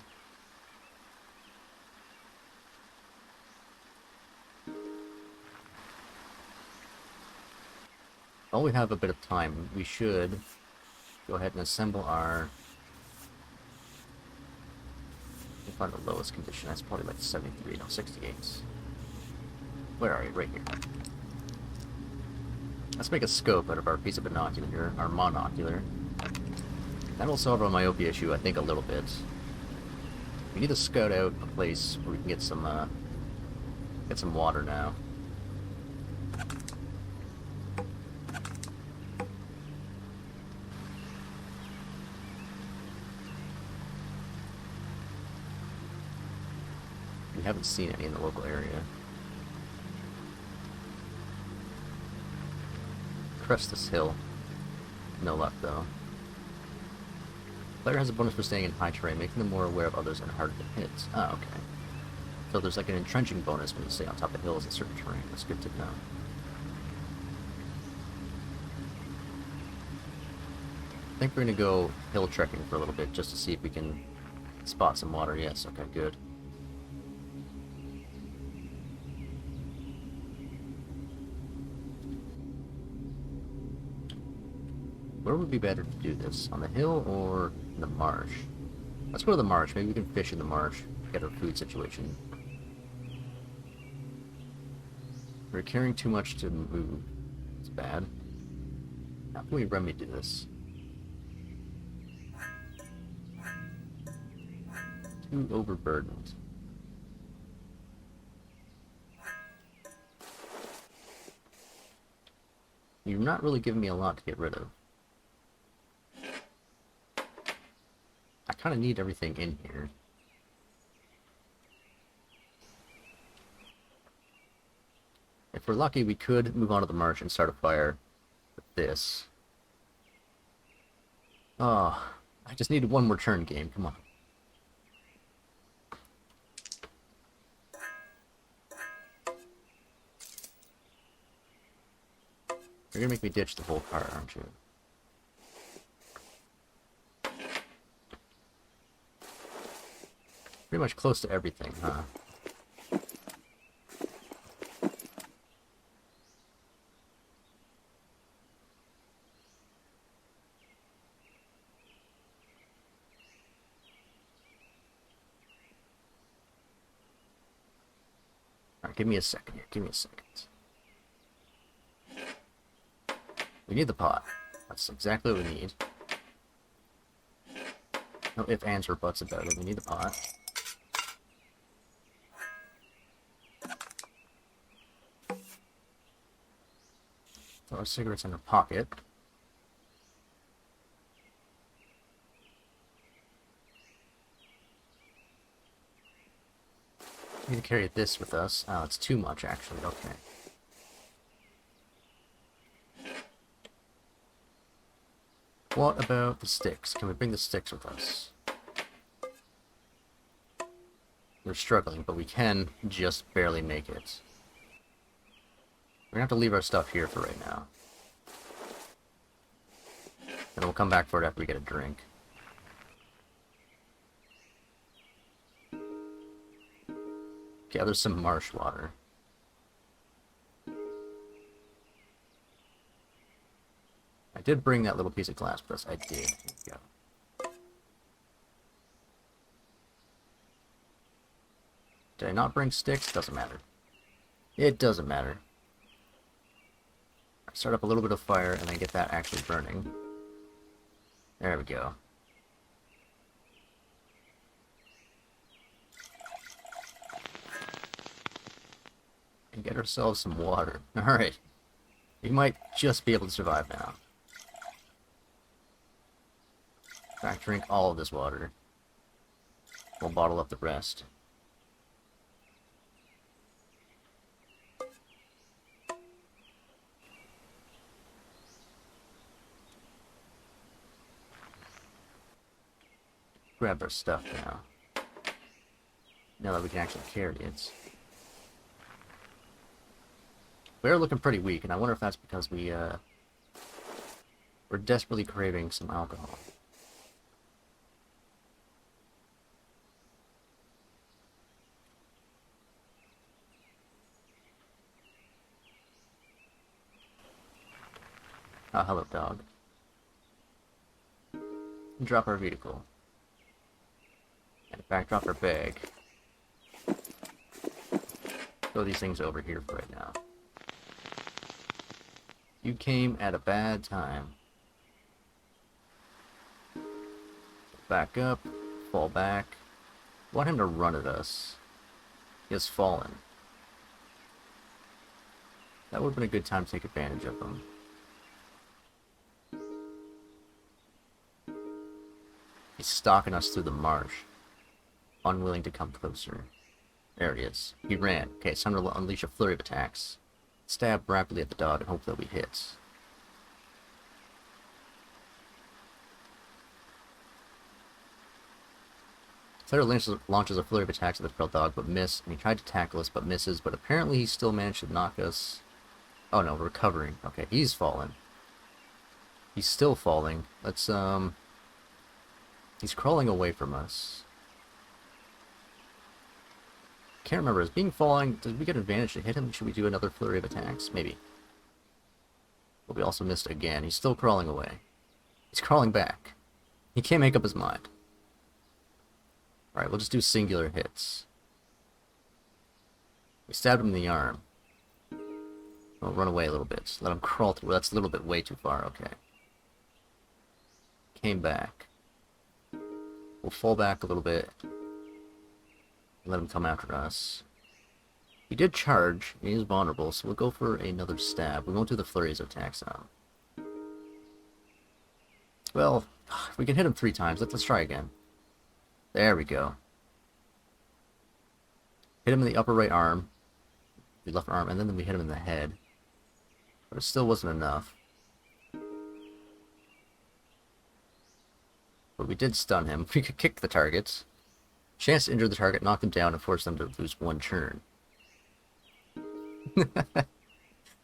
While we have a bit of time, we should go ahead and assemble our find the lowest condition. That's probably like 73, no, 68. Where are you? Right here. Let's make a scope out of our piece of binocular, our monocular. That'll solve our myopia issue, I think, a little bit. We need to scout out a place where we can get some water now. We haven't seen any in the local area. Crest this hill. No luck, though. Player has a bonus for staying in high terrain, making them more aware of others and harder to hit. Oh, okay. So there's like an entrenching bonus when you stay on top of hills in certain terrain. That's good to know. I think we're going to go hill trekking for a little bit just to see if we can spot some water. Yes, okay, good. Where would be better to do this? On the hill or in the marsh? Let's go to the marsh. Maybe we can fish in the marsh. Get our food situation. We're carrying too much to move. It's bad. How can we remedy this? Too overburdened. You're not really giving me a lot to get rid of. I kind of need everything in here. If we're lucky, we could move on to the marsh and start a fire with this. Oh, I just needed one more turn, game. Come on. You're gonna make me ditch the whole car, aren't you? Pretty much close to everything, huh? Alright, give me a second here. Give me a second. We need the pot. That's exactly what we need. No ifs, ands, or buts about it. We need the pot. Throw our cigarettes in our pocket. We need to carry this with us. Oh, it's too much, actually. Okay. What about the sticks? Can we bring the sticks with us? We're struggling, but we can just barely make it. We're gonna have to leave our stuff here for right now. Then we'll come back for it after we get a drink. Gather some marsh water. I did bring that little piece of glass with us. I did. Here we go. Did I not bring sticks? Doesn't matter. It doesn't matter. Start up a little bit of fire and then get that actually burning. There we go. And get ourselves some water. Alright. We might just be able to survive now. In fact, drink all of this water. We'll bottle up the rest. Grab our stuff now. Now that we can actually carry it. We're looking pretty weak, and I wonder if that's because we're desperately craving some alcohol. Oh, hello, dog. Drop our vehicle. And backdrop our bag. Throw these things over here for right now. You came at a bad time. Back up, fall back. Want him to run at us. He has fallen. That would have been a good time to take advantage of him. He's stalking us through the marsh. Unwilling to come closer. There he is. He ran. Okay, it's time to unleash a flurry of attacks. Stab rapidly at the dog and hope that we hit. Cyro launches a flurry of attacks at the feral dog, but miss. And he tried to tackle us, but misses. But apparently he still managed to knock us. Oh no, we're recovering. Okay, he's fallen. He's still falling. Let's, he's crawling away from us. Can't remember. Is being falling... Did we get advantage to hit him? Should we do another flurry of attacks? Maybe. But we also missed again. He's still crawling away. He's crawling back. He can't make up his mind. Alright, we'll just do singular hits. We stabbed him in the arm. We'll run away a little bit. Let him crawl through. That's a little bit way too far. Okay. Came back. We'll fall back a little bit. Let him come after us. He did charge. He is vulnerable, so we'll go for another stab. We won't do the flurries of attacks on him. Well, we can hit him 3 times. Let's try again. There we go. Hit him in the upper right arm. The left arm, and then we hit him in the head. But it still wasn't enough. But we did stun him. We could kick the targets. Chance to injure the target, knock them down, and force them to lose 1 turn.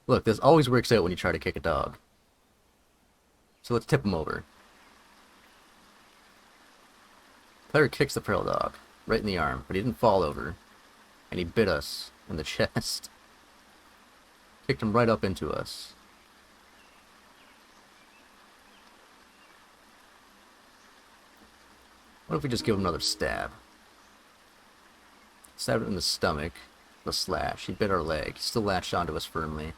Look, this always works out when you try to kick a dog. So let's tip him over. Player kicks the feral dog, right in the arm, but he didn't fall over. And he bit us in the chest. Kicked him right up into us. What if we just give him another stab? Stabbed it in the stomach. The slash. He bit our leg. He still latched onto us firmly.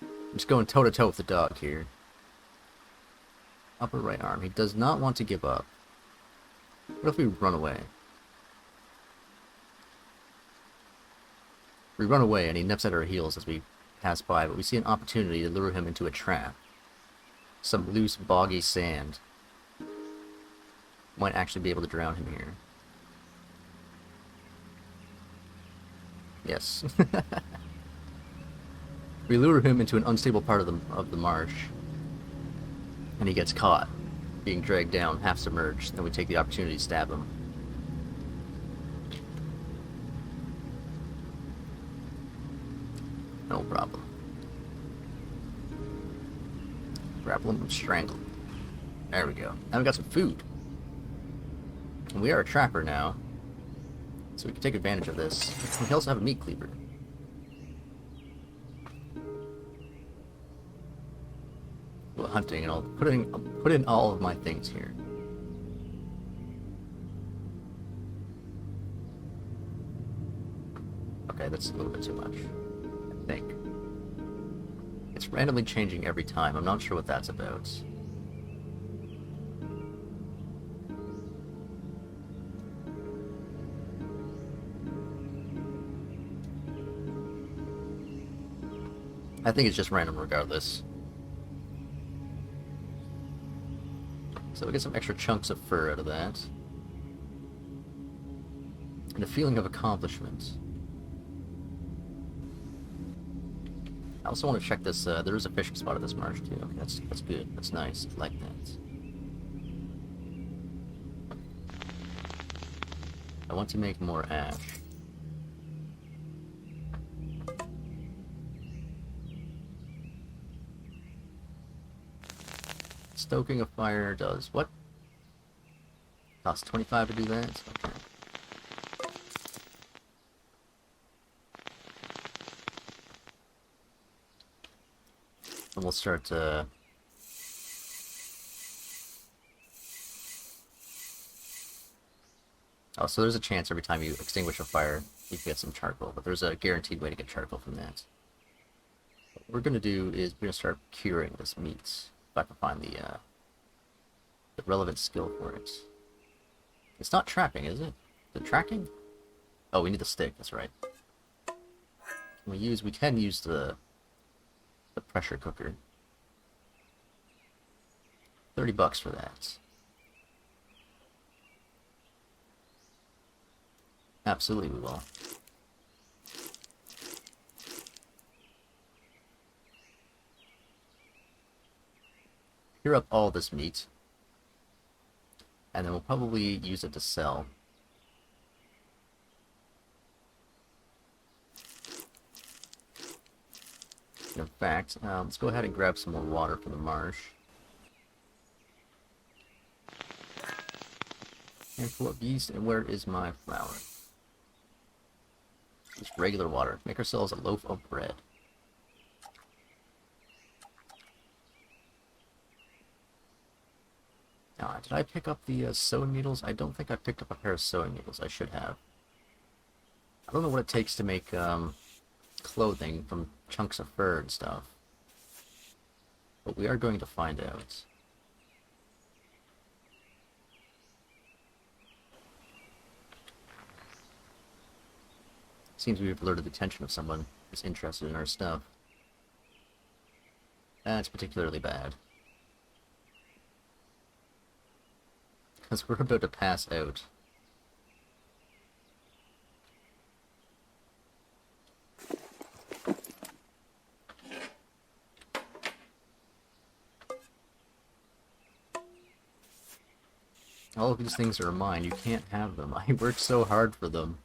I'm just going toe-to-toe with the dog here. Upper right arm. He does not want to give up. What if we run away? We run away and he nips at our heels as we pass by, but we see an opportunity to lure him into a trap. Some loose, boggy sand. Might actually be able to drown him here. Yes. We lure him into an unstable part of the marsh. And he gets caught, being dragged down, half submerged. Then we take the opportunity to stab him. No problem. Grapple him and strangle him. There we go. Now we got some food. And we are a trapper now. So we can take advantage of this. We also have a meat cleaver. Well, hunting, and I'll put in all of my things here. Okay, that's a little bit too much, I think. It's randomly changing every time. I'm not sure what that's about. I think it's just random regardless. So we get some extra chunks of fur out of that. And a feeling of accomplishment. I also want to check this, there is a fishing spot at this marsh too. Okay, that's good. That's nice. I like that. I want to make more ash. Stoking a fire does what? Costs 25 to do that? Okay. And we'll start Oh, so there's a chance every time you extinguish a fire, you can get some charcoal, but there's a guaranteed way to get charcoal from that. What we're gonna do is we're gonna start curing this meat. If I can find the relevant skill for it. It's not trapping, is it? Is it tracking? Oh, we need the stick, that's right. We can use the pressure cooker. $30 for that. Absolutely we will. Cure up all this meat. And then we'll probably use it to sell. In fact, let's go ahead and grab some more water from the marsh. And fill up yeast, and where is my flour? Just regular water. Make ourselves a loaf of bread. Now, did I pick up the sewing needles? I don't think I picked up a pair of sewing needles. I should have. I don't know what it takes to make clothing from chunks of fur and stuff. But we are going to find out. Seems we've alerted the attention of someone who's interested in our stuff. That's particularly bad. Because we're about to pass out. All of these things are mine. You can't have them. I worked so hard for them.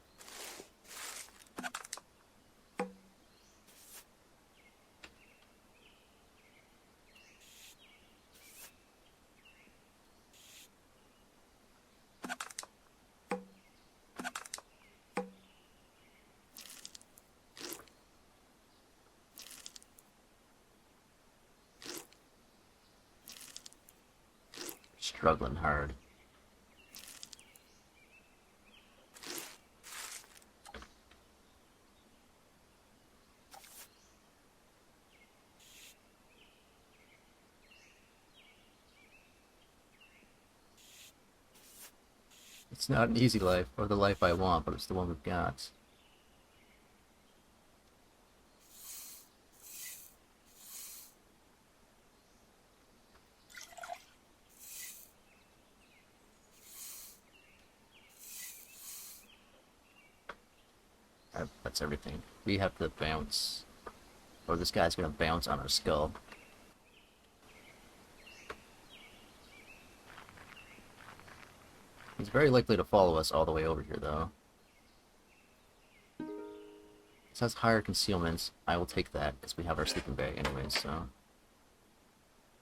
Struggling hard. It's not an easy life, or the life I want, but it's the one we've got. That's everything. We have to bounce. Or this guy's gonna bounce on our skull. He's very likely to follow us all the way over here, though. It says higher concealment. I will take that, because we have our sleeping bag anyways, so...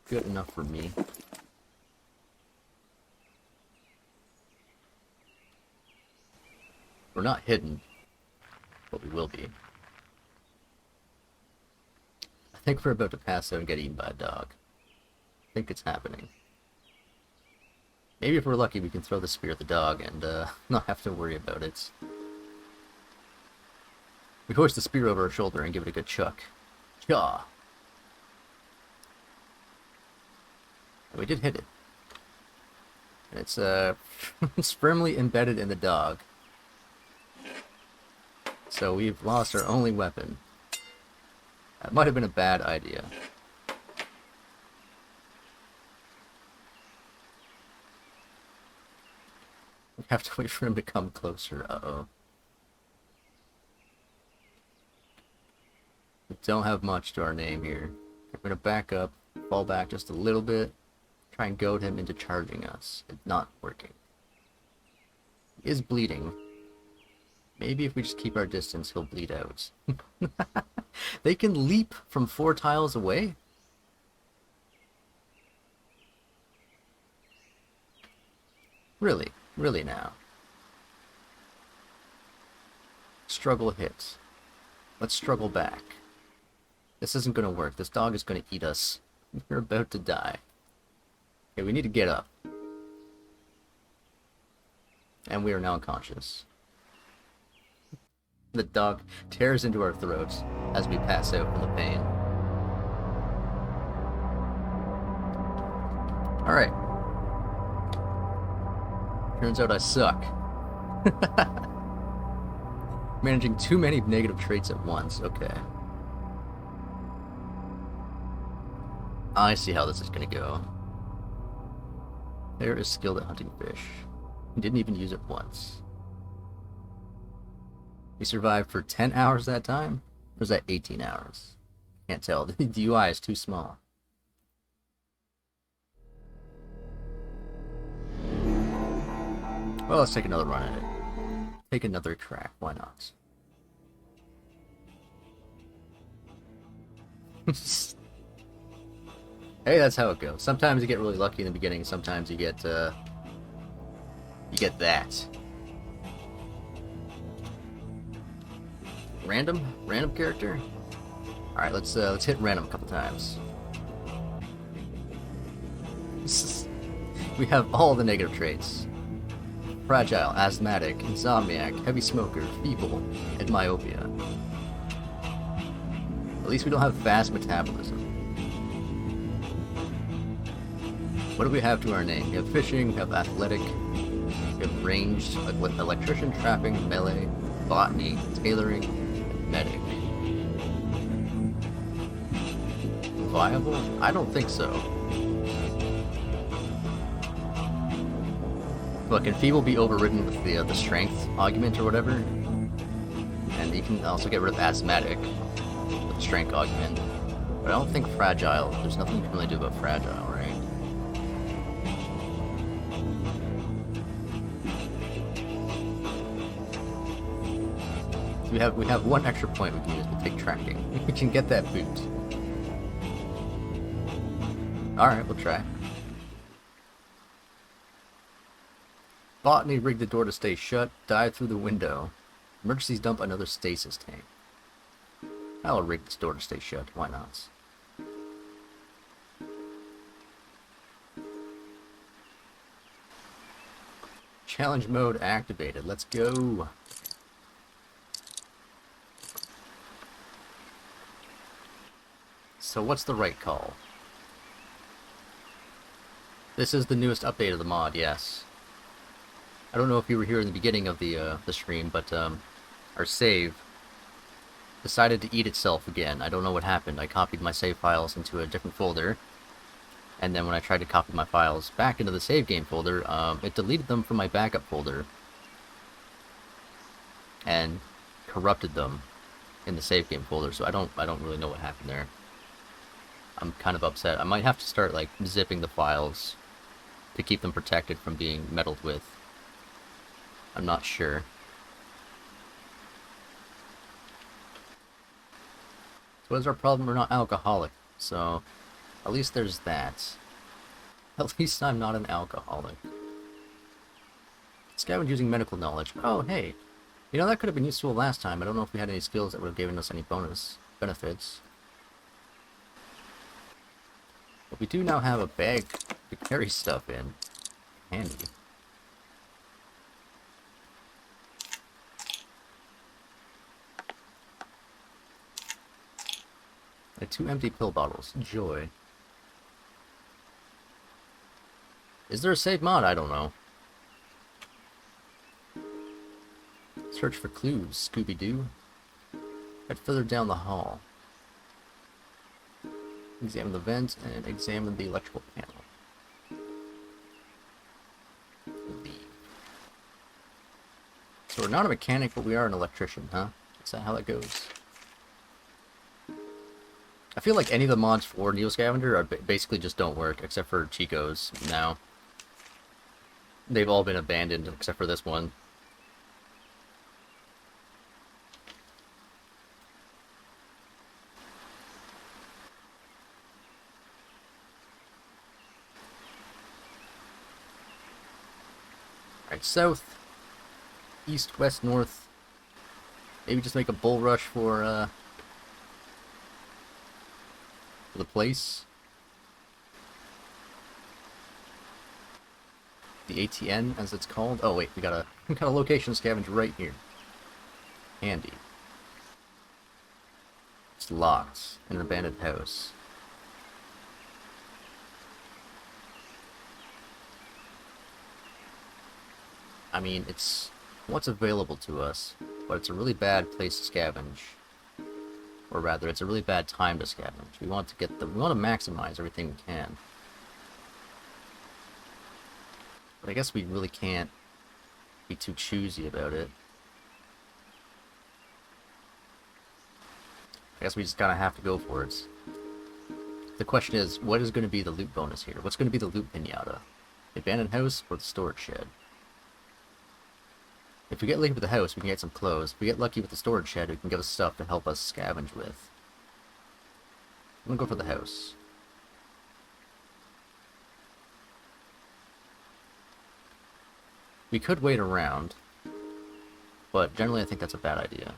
good enough for me. We're not hidden, but we will be. I think we're about to pass out and get eaten by a dog. I think it's happening. Maybe if we're lucky we can throw the spear at the dog and not have to worry about it. We hoist the spear over our shoulder and give it a good chuck. Yaw! And we did hit it. And it's it's firmly embedded in the dog. So we've lost our only weapon. That might have been a bad idea. We have to wait for him to come closer. Uh-oh. We don't have much to our name here. We're gonna back up, fall back just a little bit, try and goad him into charging us. It's not working. He is bleeding. Maybe if we just keep our distance, he'll bleed out. They can leap from 4 tiles away? Really? Really now? Struggle hits. Let's struggle back. This isn't gonna work. This dog is gonna eat us. We're about to die. Okay, we need to get up. And we are now unconscious. The dog tears into our throats as we pass out from the pain. Alright. Turns out I suck. Managing too many negative traits at once. Okay. I see how this is gonna go. Bear is skilled at hunting fish. He didn't even use it once. He survived for 10 hours that time? Or was that 18 hours? Can't tell. The UI is too small. Well, let's take another run at it. Take another crack. Why not? Hey, that's how it goes. Sometimes you get really lucky in the beginning. Sometimes you get that. Random character. All right, let's hit random a couple times. We have all the negative traits: fragile, asthmatic, insomniac, heavy smoker, feeble, and myopia. At least we don't have fast metabolism. What do we have to our name? We have fishing, we have athletic, we have ranged, electrician, trapping, melee, botany, tailoring, and medic. Viable? I don't think so. But can feeble be overridden with the strength augment or whatever? And you can also get rid of asthmatic with the strength augment. But I don't think fragile. There's nothing you can really do about fragile, right? We have one extra point we can use to take tracking. We can get that boot. Alright, we'll try. Botany rigged the door to stay shut, dive through the window. Emergencies dump another stasis tank. I'll rig this door to stay shut, why not? Challenge mode activated, let's go! So what's the right call? This is the newest update of the mod, yes. I don't know if you were here in the beginning of the stream, but our save decided to eat itself again. I don't know what happened. I copied my save files into a different folder, and then when I tried to copy my files back into the save game folder, it deleted them from my backup folder and corrupted them in the save game folder. So I don't really know what happened there. I'm kind of upset. I might have to start like zipping the files to keep them protected from being meddled with. I'm not sure. So what is our problem? We're not alcoholic. So at least there's that. At least I'm not an alcoholic. Scavenge using medical knowledge. Oh, hey. You know, that could have been useful last time. I don't know if we had any skills that would have given us any bonus benefits. But we do now have a bag to carry stuff in. Handy. And 2 empty pill bottles. Joy. Is there a save mod? I don't know. Search for clues. Scooby-Doo. Head further down the hall. Examine the vent and examine the electrical panel. Leave. So we're not a mechanic, but we are an electrician, huh? Is that how that goes? I feel like any of the mods for NEOScavenger are basically just don't work, except for Chico's now. They've all been abandoned, except for this one. Alright, south, east, west, north. Maybe just make a bull rush for the place. The ATN, as it's called. Oh wait, we got a location scavenge right here. Handy. It's locked in an abandoned house. I mean, it's what's available to us, but it's a really bad place to scavenge. Or rather, it's a really bad time to scavenge. We want to maximize everything we can. But I guess we really can't be too choosy about it. I guess we just gotta have to go for it. The question is, what is going to be the loot bonus here? What's going to be the loot pinata? The abandoned house or the storage shed? If we get lucky with the house, we can get some clothes. If we get lucky with the storage shed, it can give us stuff to help us scavenge with. I'm gonna go for the house. We could wait around, but generally I think that's a bad idea.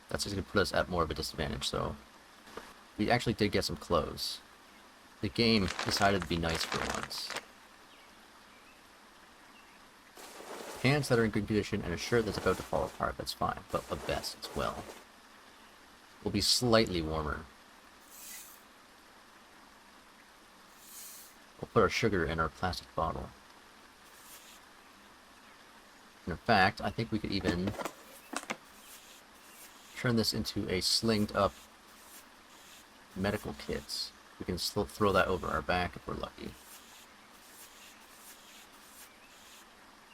That's just gonna put us at more of a disadvantage, so... We actually did get some clothes. The game decided to be nice for once. Pants that are in good condition and a shirt that's about to fall apart, that's fine, but a vest as well. Will be slightly warmer. We'll put our sugar in our plastic bottle. And in fact, I think we could even turn this into a slinged up medical kit. We can still throw that over our back if we're lucky.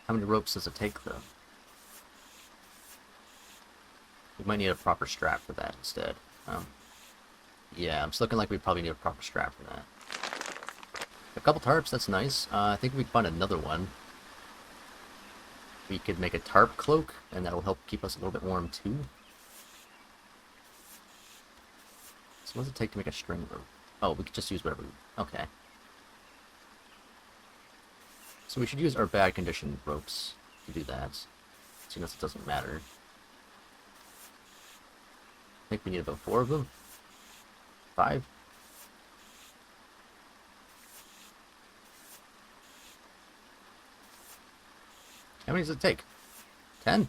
How many ropes does it take, though? We might need a proper strap for that instead. Yeah, it's looking like we probably need a proper strap for that. A couple tarps, that's nice. I think we can find another one. We could make a tarp cloak, and that'll help keep us a little bit warm, too. So what does it take to make a string rope? Oh, we could just use whatever. Okay. So we should use our bad condition ropes to do that, seeing as it doesn't matter. I think we need about 4 of them. 5. How many does it take? 10?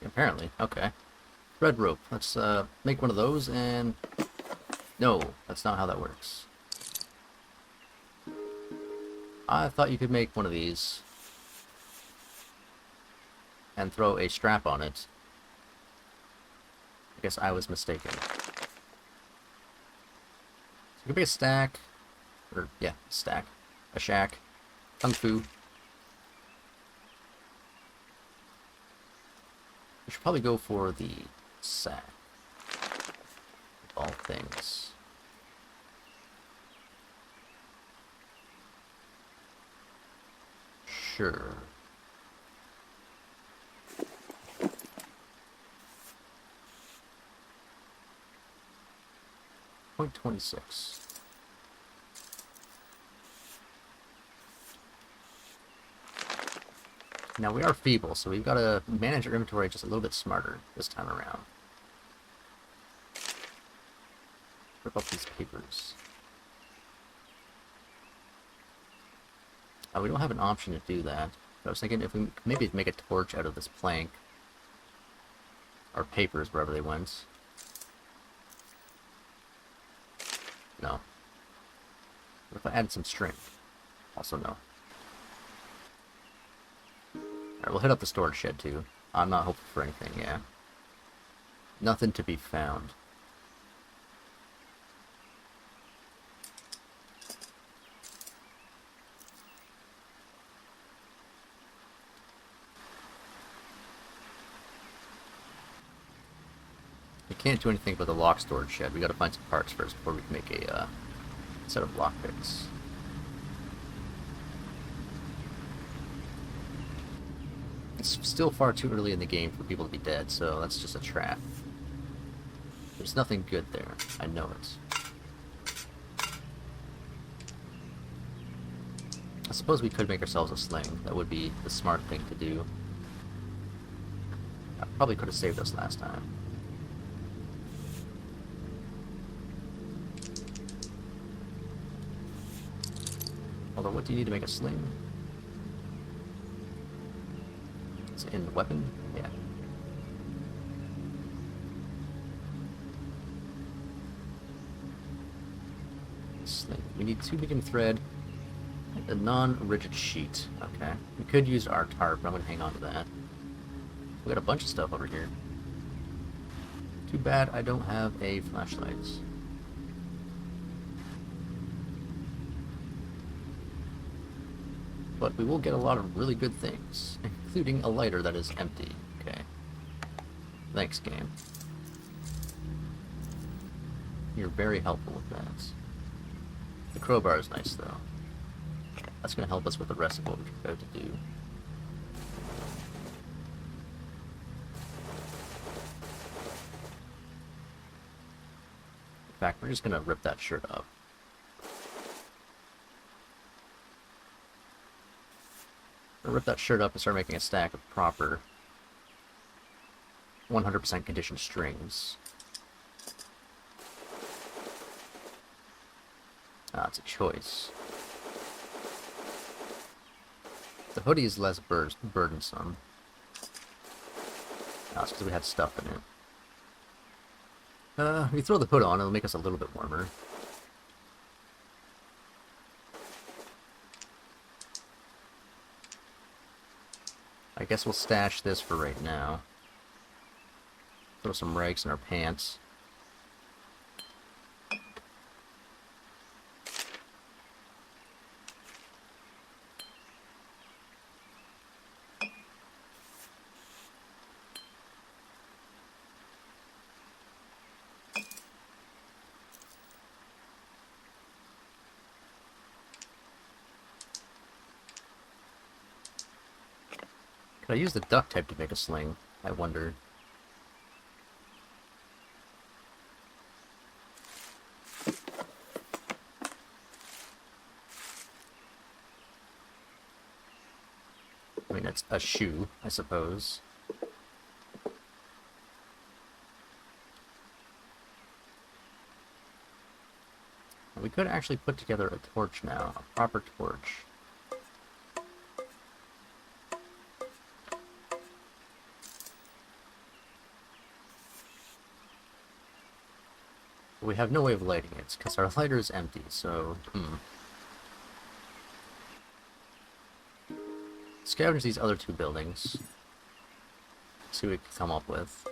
Apparently. Okay. Red rope. Let's make one of those and... No, that's not how that works. I thought you could make one of these and throw a strap on it. I guess I was mistaken. So it could be a stack, or yeah, stack, a shack, kung fu. We should probably go for the sack. Of all things. Sure. Point 26. Now we are feeble, so we've got to manage our inventory just a little bit smarter this time around. Rip up these papers. We don't have an option to do that. But I was thinking if we maybe make a torch out of this plank. Or papers, wherever they went. No. What if I added some string? Also no. Alright, we'll hit up the storage shed too. I'm not hoping for anything, yeah. Nothing to be found. We can't do anything about the lock storage shed. We gotta find some parts first before we can make a set of lockpicks. It's still far too early in the game for people to be dead, so that's just a trap. There's nothing good there. I know it. I suppose we could make ourselves a sling. That would be the smart thing to do. I probably could have saved us last time. Although, what do you need to make a sling? It's in the weapon? Yeah. Sling. We need 2 medium thread and a non-rigid sheet. Okay. We could use our tarp, but I'm going to hang on to that. We got a bunch of stuff over here. Too bad I don't have a flashlight. But we will get a lot of really good things, including a lighter that is empty. Okay. Thanks, game. You're very helpful with that. The crowbar is nice, though. That's going to help us with the rest of what we're about to do. In fact, we're just going to rip that shirt up. Rip that shirt up and start making a stack of proper 100% conditioned strings. Ah, it's a choice. The hoodie is less burdensome. That's because we had stuff in it. We throw the hood on, it'll make us a little bit warmer. I guess we'll stash this for right now. Throw some rags in our pants. Could I use the duct tape to make a sling? I wonder. I mean, it's a shoe, I suppose. We could actually put together a torch now, a proper torch. We have no way of lighting it, because our lighter is empty, so, Scavenge these other 2 buildings. See what we can come up with.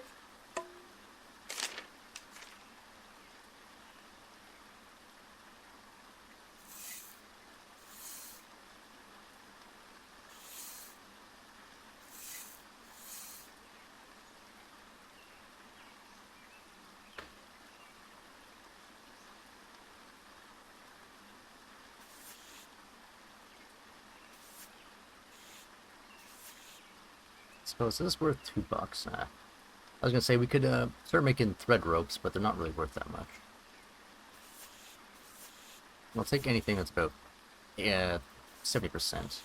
Suppose this is worth $2. I was gonna say we could start making thread ropes, but they're not really worth that much. We'll take anything that's about 70%.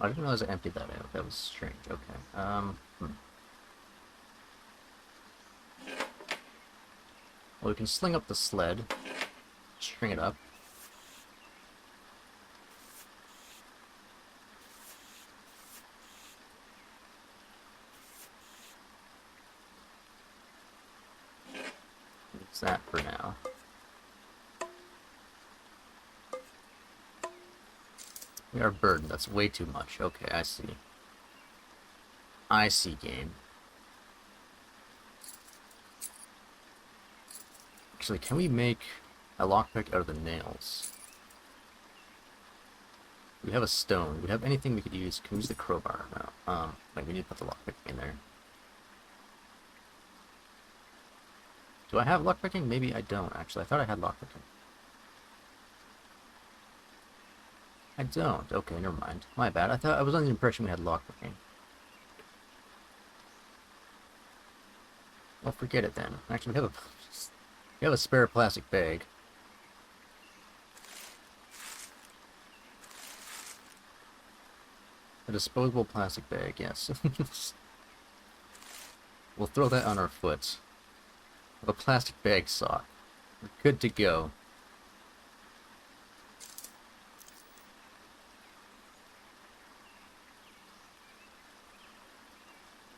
I didn't realize I emptied that out. That was strange. Okay. Well, we can sling up the sled. String it up. Use that for now. We are burdened. That's way too much. Okay, I see. I see, game. Actually, can we make a lockpick out of the nails? We have a stone. Do we have anything we could use? Can we use the crowbar? No. Like, we need to put the lockpick in there. Do I have lockpicking? Maybe I don't, actually. I thought I had lockpicking. I don't. Okay, never mind. My bad. I was under the impression we had lockpicking. Well, forget it then. Actually, we have a spare plastic bag. A disposable plastic bag, yes. We'll throw that on our foot. With a plastic bag sock. We're good to go.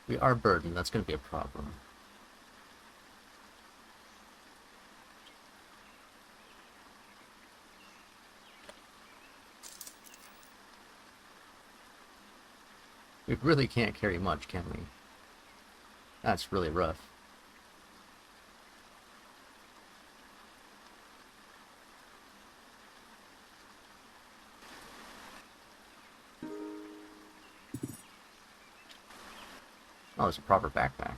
We are burdened. That's going to be a problem. We really can't carry much, can we? That's really rough. Oh, it's a proper backpack.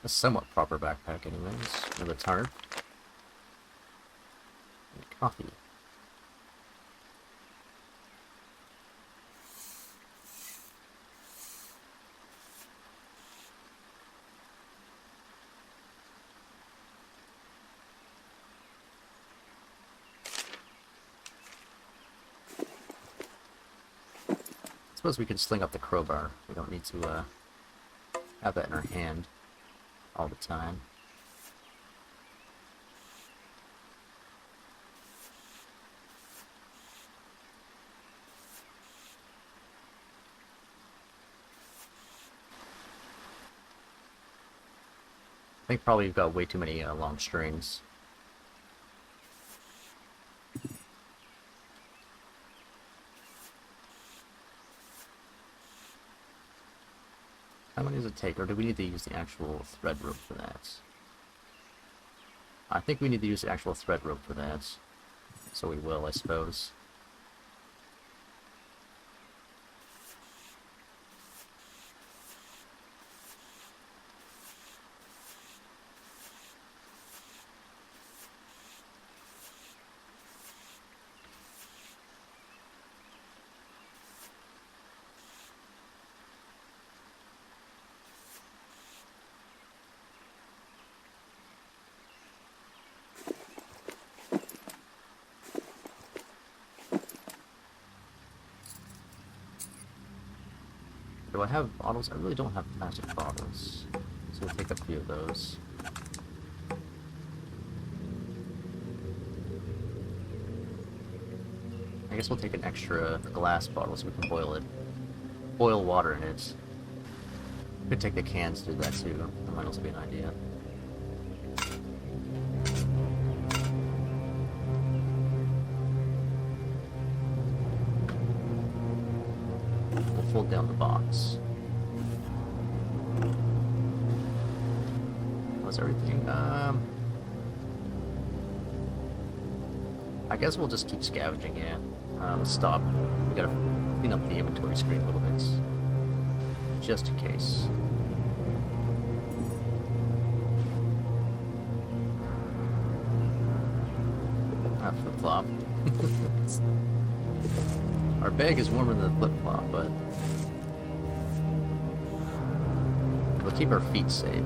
A somewhat proper backpack anyways. With a tarp. And coffee. I suppose we could sling up the crowbar. We don't need to have that in our hand all the time. I think probably we've got way too many long strings. How many does it take, or do we need to use the actual thread rope for that? I think we need to use the actual thread rope for that. So we will, I suppose. Do I have bottles? I really don't have plastic bottles. So we'll take a few of those. I guess we'll take an extra glass bottle so we can boil it. Boil water in it. Could take the cans to do that too. That might also be an idea. Fold down the box. Was everything? I guess we'll just keep scavenging. Yeah. Let's stop. We gotta clean up the inventory screen a little bit, just in case. Flip flop. Our bag is warmer than the flip flop, but we'll keep our feet safe.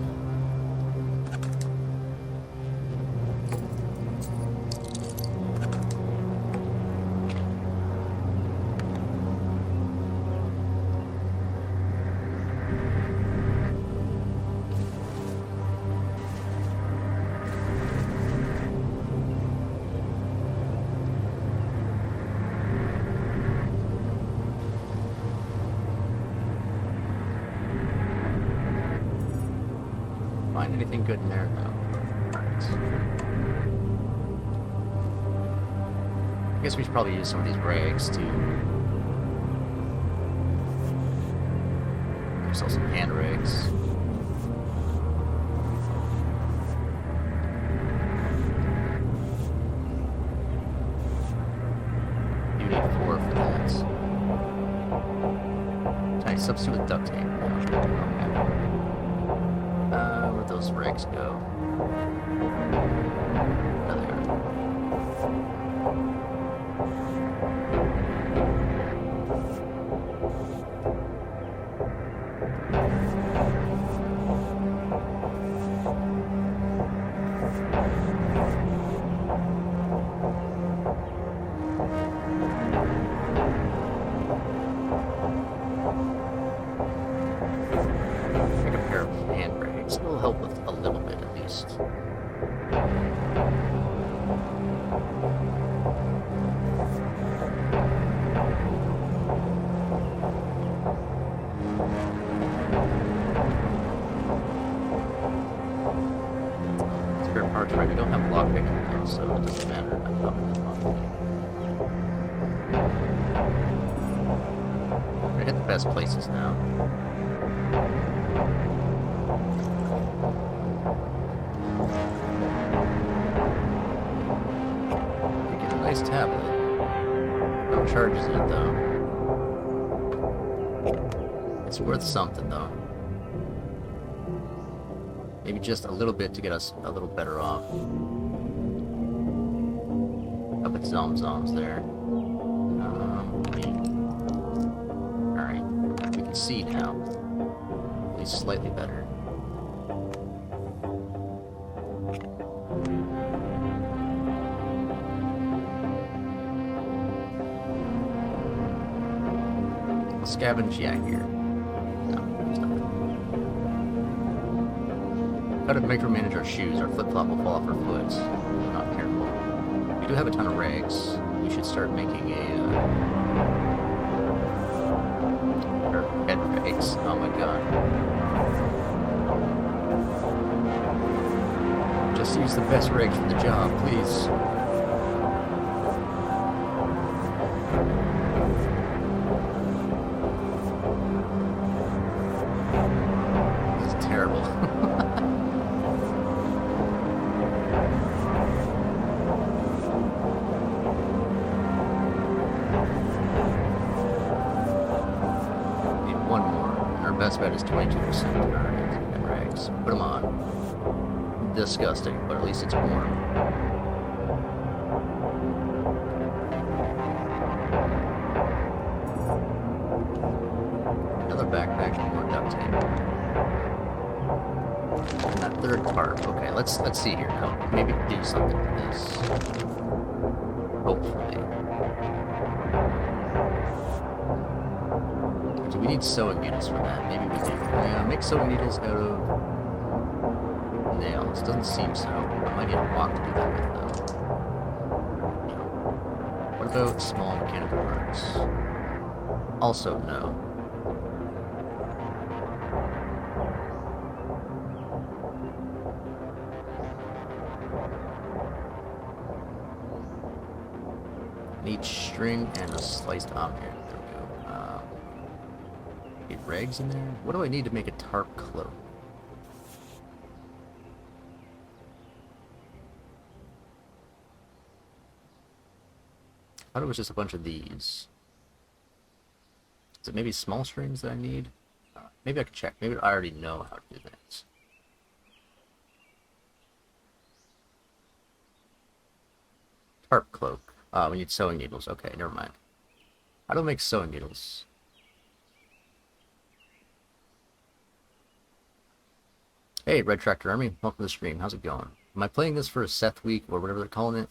Find anything good in there? No. Alright. I guess we should probably use some of these rags to make ourselves some hand rags. You need 4 for that. Nice. substitute with duct tape. Okay. Where'd those rags go? Oh, there they are. Make a pair of hand grenades. It'll help with a little bit at least. Spare parts, right? We don't have lockpicking yet, so it doesn't matter. I'm probably not lockpicking. I hit the best places now. You get a nice tablet. No charges in it though. It's worth something though. Maybe just a little bit to get us a little better off. Up at Zomzoms there. Alright, we can see now. At least slightly better. Scavenge, yeah, here. No, there's nothing. Gotta micromanage our shoes. Our flip-flop will fall off our foot if we're not careful. We do have a ton of rags. We should start making or bed rags. Oh my god. Just use the best rags for the job, please. This is terrible. One more. And our best bet is 22%. Alright, and rags. Put them on. Disgusting, but at least it's warm. Another backpack and more duct tape. And that third tarp. Okay, let's see here now. Maybe do something with this. Hopefully. Do we need sewing needles for that? Maybe we do. Yeah, make sewing needles out of nails. Doesn't seem so. I might need a rock to do that with, though. What about small mechanical parts? Also, no. Need string and a sliced object. There we go. Need rags in there? What do I need to make a tarp cloak? I thought it was just a bunch of these. Is it maybe small strings that I need? Maybe I can check. Maybe I already know how to do that. Tarp cloak. We need sewing needles. Okay, never mind. I don't make sewing needles. Hey, Red Tractor Army. Welcome to the stream. How's it going? Am I playing this for a Seth week or whatever they're calling it?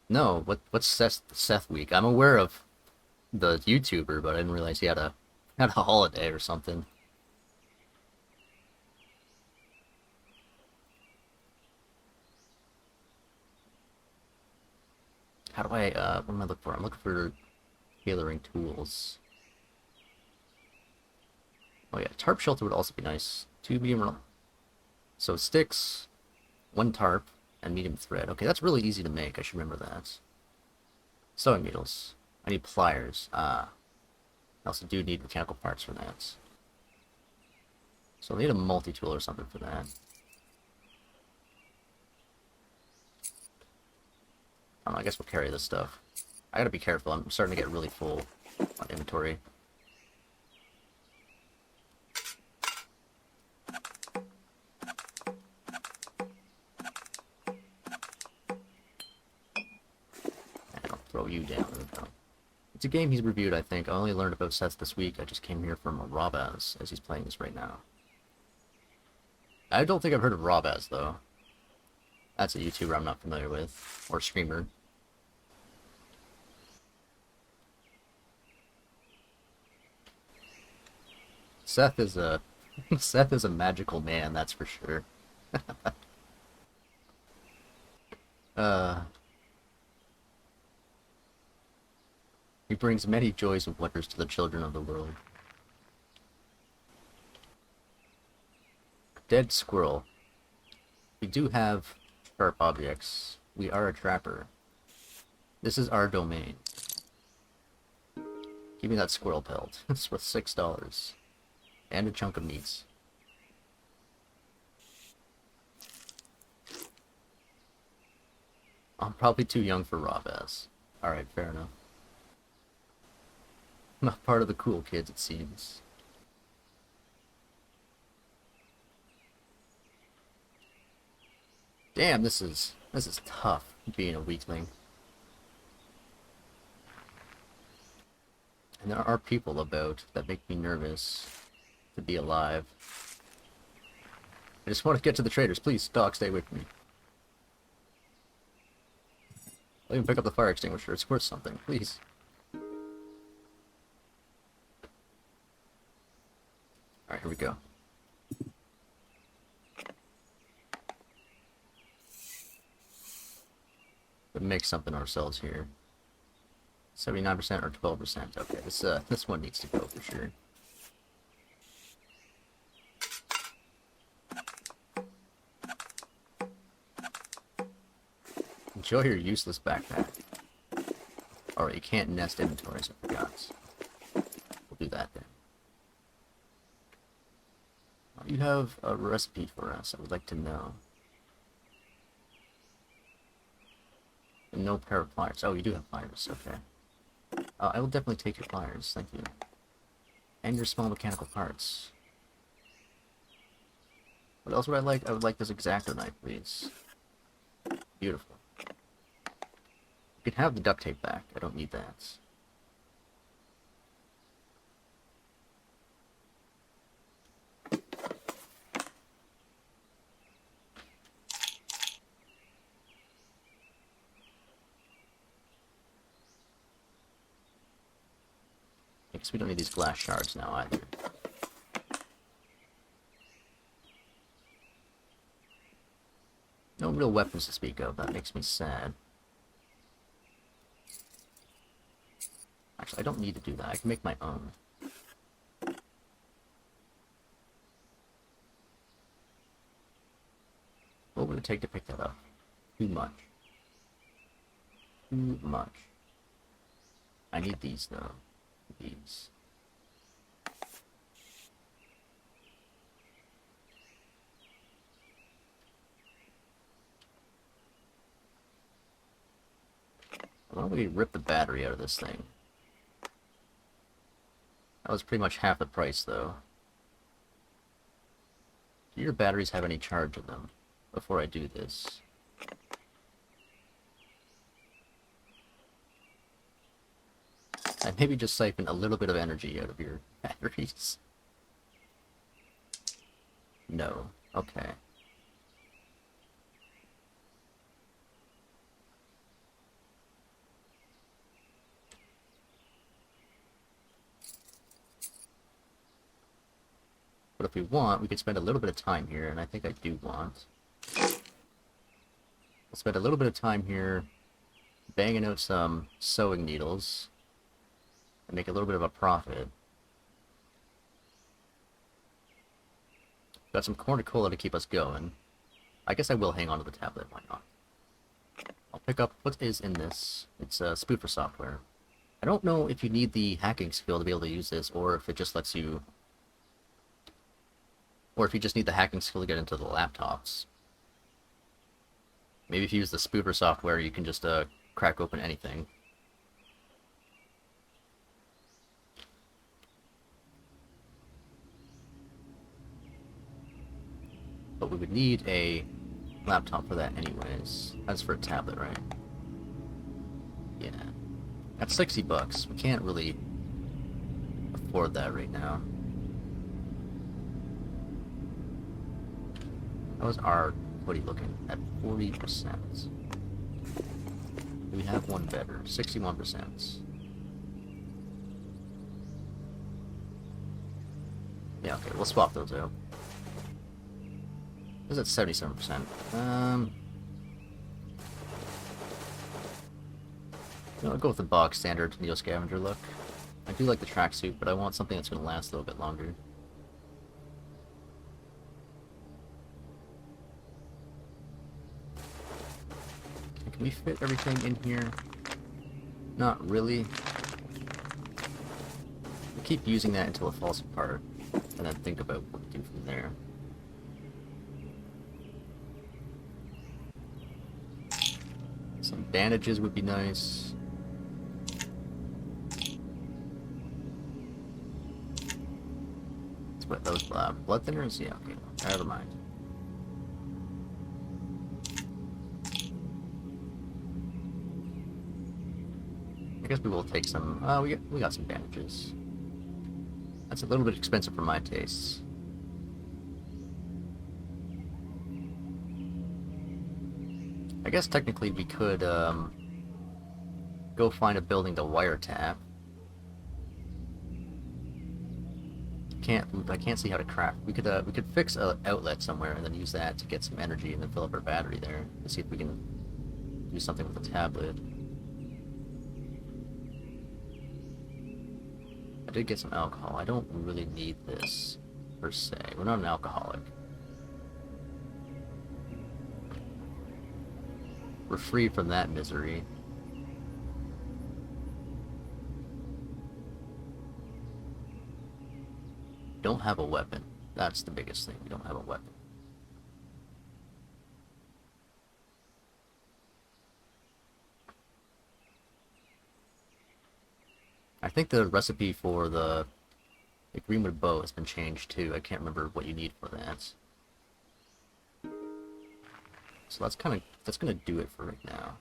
No. What's Seth week? I'm aware of the YouTuber, but I didn't realize he had a holiday or something. How do I, what am I looking for? I'm looking for tailoring tools. Oh yeah, tarp shelter would also be nice. 2 medium, so sticks, 1 tarp, and medium thread. Okay, that's really easy to make. I should remember that. Sewing needles. I need pliers. I also do need mechanical parts for that. So I'll need a multi-tool or something for that. I don't know, I guess we'll carry this stuff. I gotta be careful. I'm starting to get really full on inventory. you down. There we go. It's a game he's reviewed, I think. I only learned about Seth this week. I just came here from Robaz as he's playing this right now. I don't think I've heard of Robaz, though. That's a YouTuber I'm not familiar with. Or streamer. Seth is a magical man, that's for sure. He brings many joys and wonders to the children of the world. Dead squirrel. We do have sharp objects. We are a trapper. This is our domain. Give me that squirrel pelt. It's worth $6. And a chunk of meats. I'm probably too young for Robaz. Alright, fair enough. Not part of the cool kids, it seems. Damn, this is tough, being a weakling. And there are people about that make me nervous to be alive. I just want to get to the traders. Please, dog, stay away from me. I'll even pick up the fire extinguisher. It's worth something. Please. Alright, here we go. But make something ourselves here. 79% or 12%. Okay, this one needs to go for sure. Enjoy your useless backpack. Alright, you can't nest inventories, I forgot. We'll do that then. You have a recipe for us, I would like to know. And no pair of pliers. Oh, you do have pliers, okay. I will definitely take your pliers, thank you. And your small mechanical parts. What else would I like? I would like this X-Acto knife, please. Beautiful. You can have the duct tape back, I don't need that. Because we don't need these glass shards now either. No real weapons to speak of, that makes me sad. Actually, I don't need to do that, I can make my own. What would it take to pick that up? Too much. Too much. I need these though. These. Why don't we rip the battery out of this thing? That was pretty much half the price though. Do your batteries have any charge in them before I do this? And maybe just siphon a little bit of energy out of your batteries. No. Okay. But if we want, we could spend a little bit of time here, and I think I do want. We'll spend a little bit of time here banging out some sewing needles and make a little bit of a profit. Got some cornucola to keep us going. I guess I will hang on to the tablet, why not? I'll pick up what is in this. It's spoofer software. I don't know if you need the hacking skill to be able to use this, or if it just lets you... Or if you just need the hacking skill to get into the laptops. Maybe if you use the spoofer software, you can just crack open anything. But we would need a laptop for that anyways. That's for a tablet, right? Yeah. At 60 bucks, we can't really afford that right now. How's our hoodie looking? At 40%. We have one better, 61%. Yeah, okay, we'll swap those out. This is at 77%. I'll go with the box standard NEOScavenger look. I do like the tracksuit, but I want something that's going to last a little bit longer. Can we fit everything in here? Not really. We keep using that until it falls apart, and then think about what to do from there. Some bandages would be nice. Let's put those blood thinners? Yeah, okay, never mind. I guess we will take some. We got some bandages. That's a little bit expensive for my tastes. I guess technically we could go find a building to wiretap. I can't see how to craft. We could fix an outlet somewhere and then use that to get some energy and then fill up our battery there to see if we can do something with the tablet. I did get some alcohol. I don't really need this per se. We're not an alcoholic. We're free from that misery. Don't have a weapon. That's the biggest thing. We don't have a weapon. I think the recipe for the greenwood bow has been changed too. I can't remember what you need for that. So that's gonna do it for right now.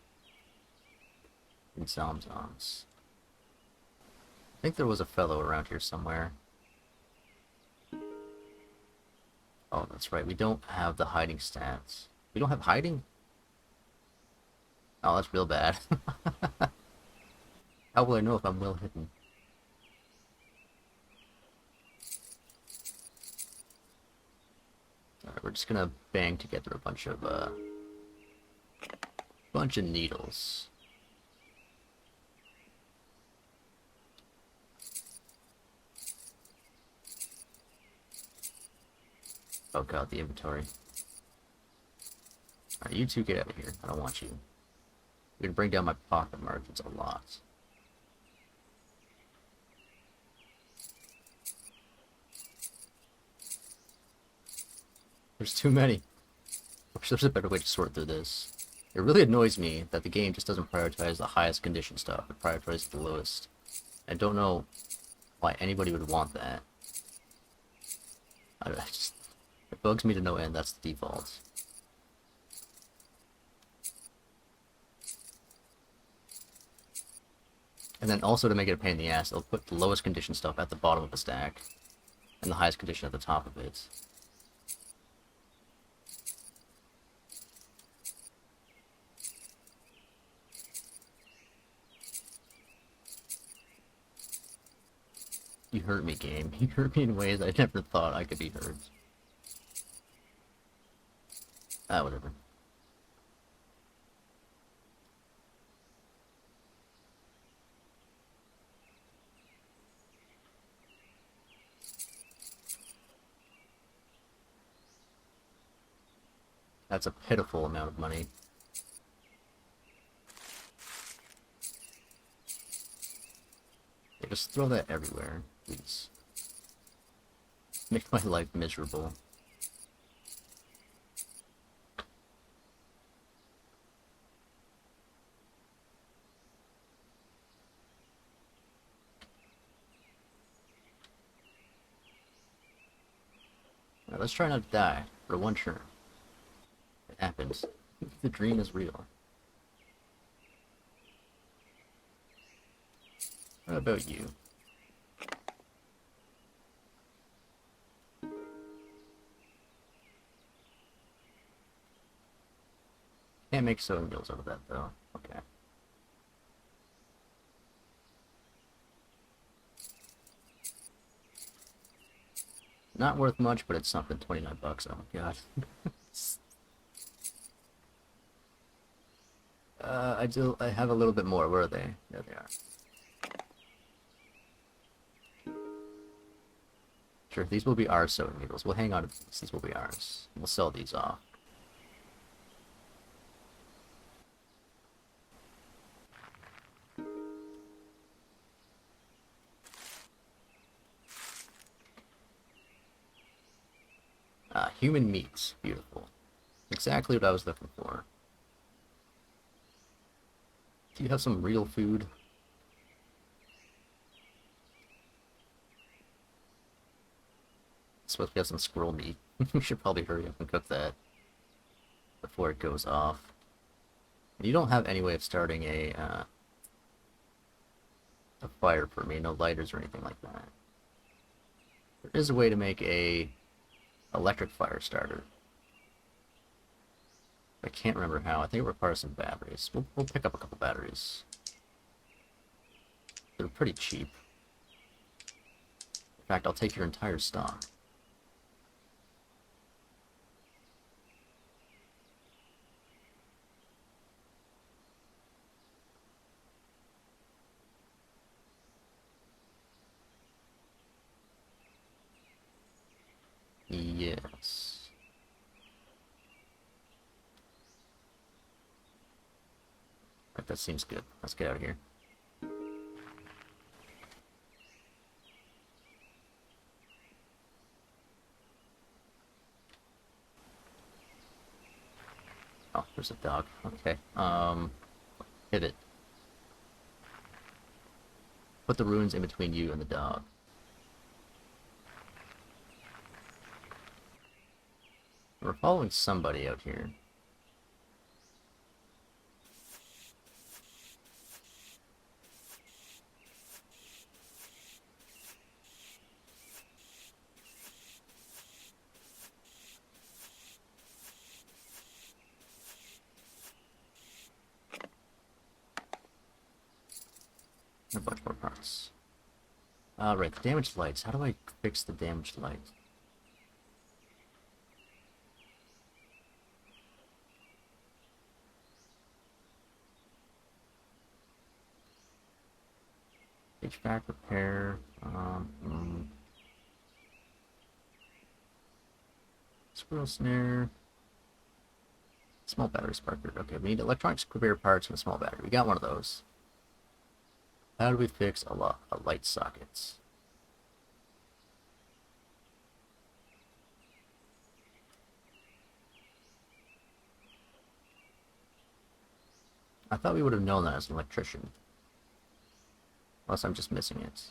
In Zomzoms. I think there was a fellow around here somewhere. Oh, that's right. We don't have the hiding stats. We don't have hiding? Oh, that's real bad. How will I know if I'm well hidden? Alright, we're just gonna bang together a bunch of needles. Oh god, the inventory. Alright, you two get out of here. I don't want you. You're gonna bring down my profit margins a lot. There's too many. I wish there's a better way to sort through this. It really annoys me that the game just doesn't prioritize the highest condition stuff. It prioritizes the lowest. I don't know why anybody would want that. It bugs me to no end. That's the default. And then also to make it a pain in the ass, they'll put the lowest condition stuff at the bottom of the stack, and the highest condition at the top of it. You hurt me, game. You hurt me in ways I never thought I could be hurt. Ah, whatever. That's a pitiful amount of money. Yeah, just throw that everywhere, please. Make my life miserable. Now, let's try not to die for one turn. It happens. The dream is real. What about you? Can't make sewing needles out of that, though. Okay. Not worth much, but it's something. 29 bucks. Oh my god. I have a little bit more. Where are they? There they are. Sure, these will be our sewing needles. We'll hang on to these. These will be ours. We'll sell these off. Human meats. Beautiful. Exactly what I was looking for. Do you have some real food? Supposed to have some squirrel meat. We should probably hurry up and cook that before it goes off. You don't have any way of starting a fire for me, no lighters or anything like that. There is a way to make a electric fire starter. I can't remember how. I think it requires some batteries. We'll pick up a couple batteries. They're pretty cheap. In fact, I'll take your entire stock. Yes. Right, that seems good. Let's get out of here. Oh, there's a dog. Okay. Hit it. Put the ruins in between you and the dog. We're following somebody out here. A bunch more parts. Right, the damaged lights. How do I fix the damaged lights? HVAC repair. Squirrel snare. Small battery sparker. Okay, we need electronics repair parts and a small battery. We got one of those. How do we fix a light sockets? I thought we would have known that as an electrician. Unless I'm just missing it.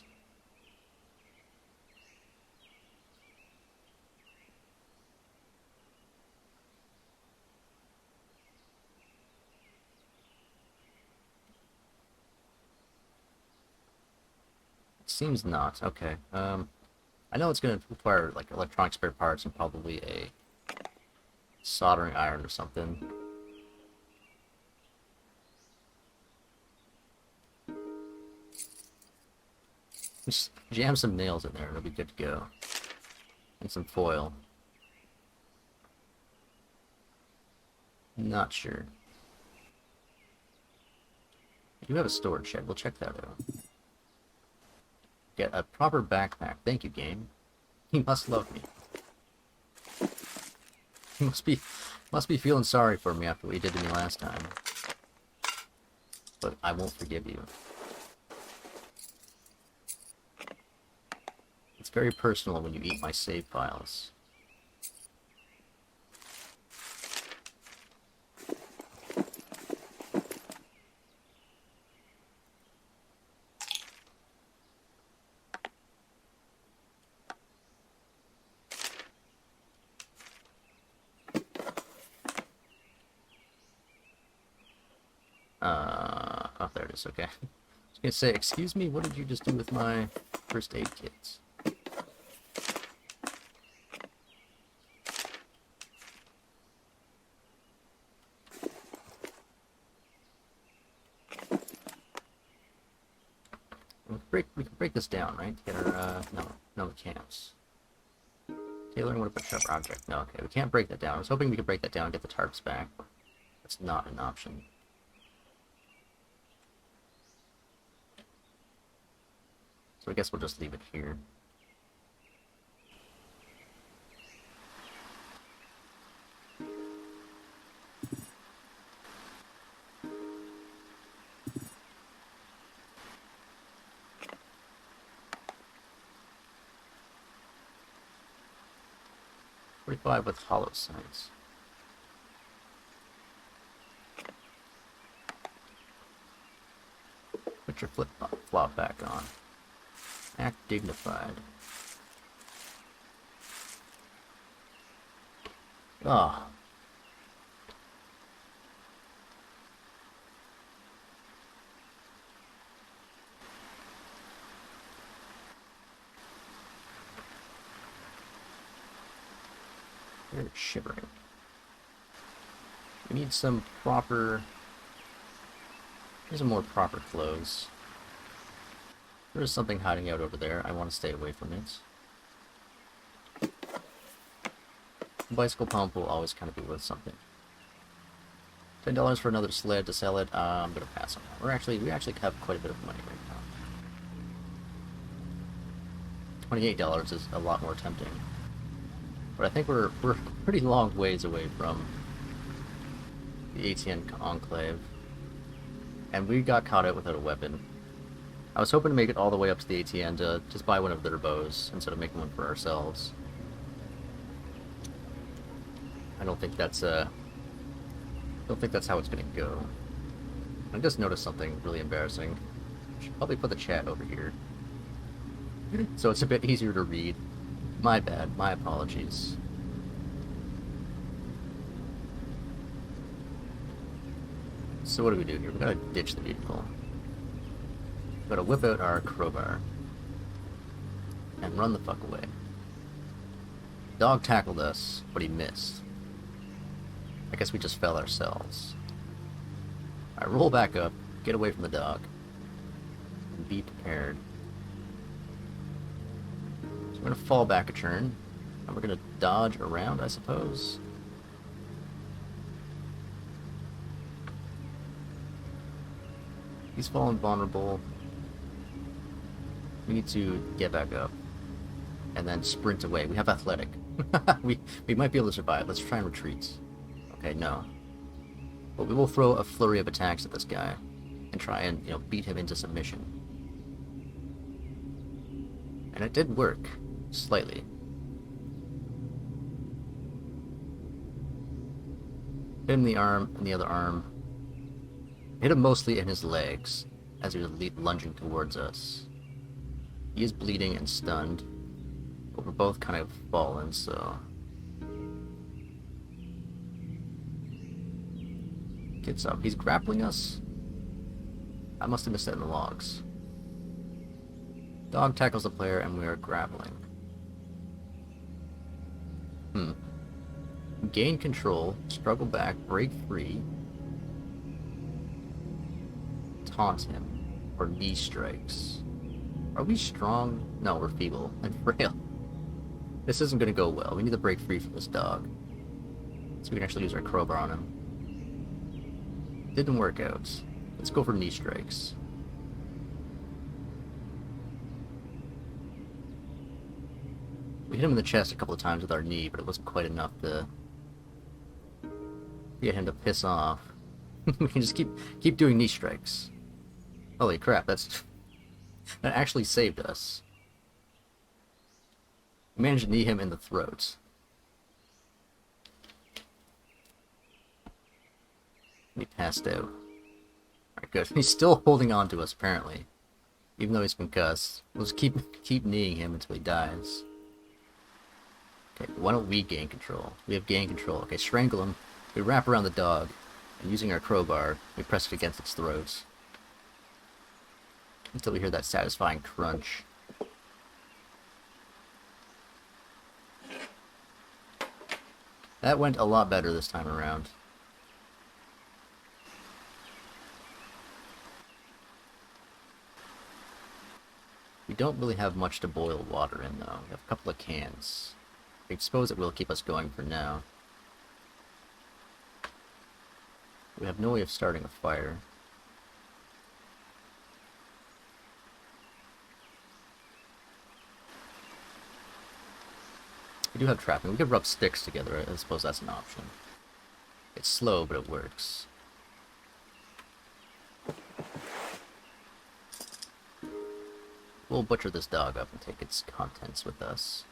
Seems not. Okay. I know it's going to require like electronic spare parts and probably a soldering iron or something. Just jam some nails in there, it'll be good to go. And some foil. Not sure. I do have a storage shed, we'll check that out. Get a proper backpack. Thank you, game. He must love me. He must be feeling sorry for me after what he did to me last time. But I won't forgive you. It's very personal when you eat my save files. Oh, there it is, okay. gonna say, excuse me, what did you just do with my first aid kits? We can break this down, right? To get our, no, we can't. Tailoring, what about sharp object? No, okay, we can't break that down. I was hoping we could break that down and get the tarps back. That's not an option. So I guess we'll just leave it here. With hollow sights. Put your flip-flop back on. Act dignified. Ah. Oh. You're shivering. We need some proper... Here's some more proper clothes. There's something hiding out over there. I want to stay away from it. The bicycle pump will always kind of be worth something. $10 for another sled to sell it. I'm gonna pass on that. We actually have quite a bit of money right now. $28 is a lot more tempting. But I think we're pretty long ways away from the ATN Enclave. And we got caught out without a weapon. I was hoping to make it all the way up to the ATN to just buy one of their bows instead of making one for ourselves. I don't think that's how it's gonna go. I just noticed something really embarrassing. Should probably put the chat over here, so it's a bit easier to read. My bad. My apologies. So what do we do here? We gotta ditch the vehicle. We gotta whip out our crowbar and run the fuck away. Dog tackled us, but he missed. I guess we just fell ourselves. Alright, roll back up, get away from the dog, and be prepared. So we're gonna fall back a turn, and we're gonna dodge around, I suppose. He's fallen vulnerable. We need to get back up, and then sprint away. We have athletic. we might be able to survive. Let's try and retreat. Okay, no. But we will throw a flurry of attacks at this guy and try and, beat him into submission. And it did work. Slightly. Hit him in the arm, and the other arm. Hit him mostly in his legs as he was lunging towards us. He is bleeding and stunned, but we're both kind of fallen, so... Gets up. He's grappling us? I must have missed that in the logs. Dog tackles the player and we are grappling. Gain control, struggle back, break free, taunt him, or knee strikes. Are we strong? No, we're feeble and frail. This isn't going to go well. We need to break free from this dog, so we can actually use our crowbar on him. Didn't work out. Let's go for knee strikes. We hit him in the chest a couple of times with our knee, but it wasn't quite enough to get him to piss off. We can just keep doing knee strikes. Holy crap, that actually saved us. We managed to knee him in the throat. He passed out. Alright, good. He's still holding on to us, apparently. Even though he's concussed. We'll just keep kneeing him until he dies. Okay, why don't we gain control? We have gain control. Okay, strangle him. We wrap around the dog, and using our crowbar, we press it against its throat. Until we hear that satisfying crunch. That went a lot better this time around. We don't really have much to boil water in, though. We have a couple of cans. I suppose it will keep us going for now. We have no way of starting a fire. We do have trapping. We could rub sticks together. I suppose that's an option. It's slow, but it works. We'll butcher this dog up and take its contents with us.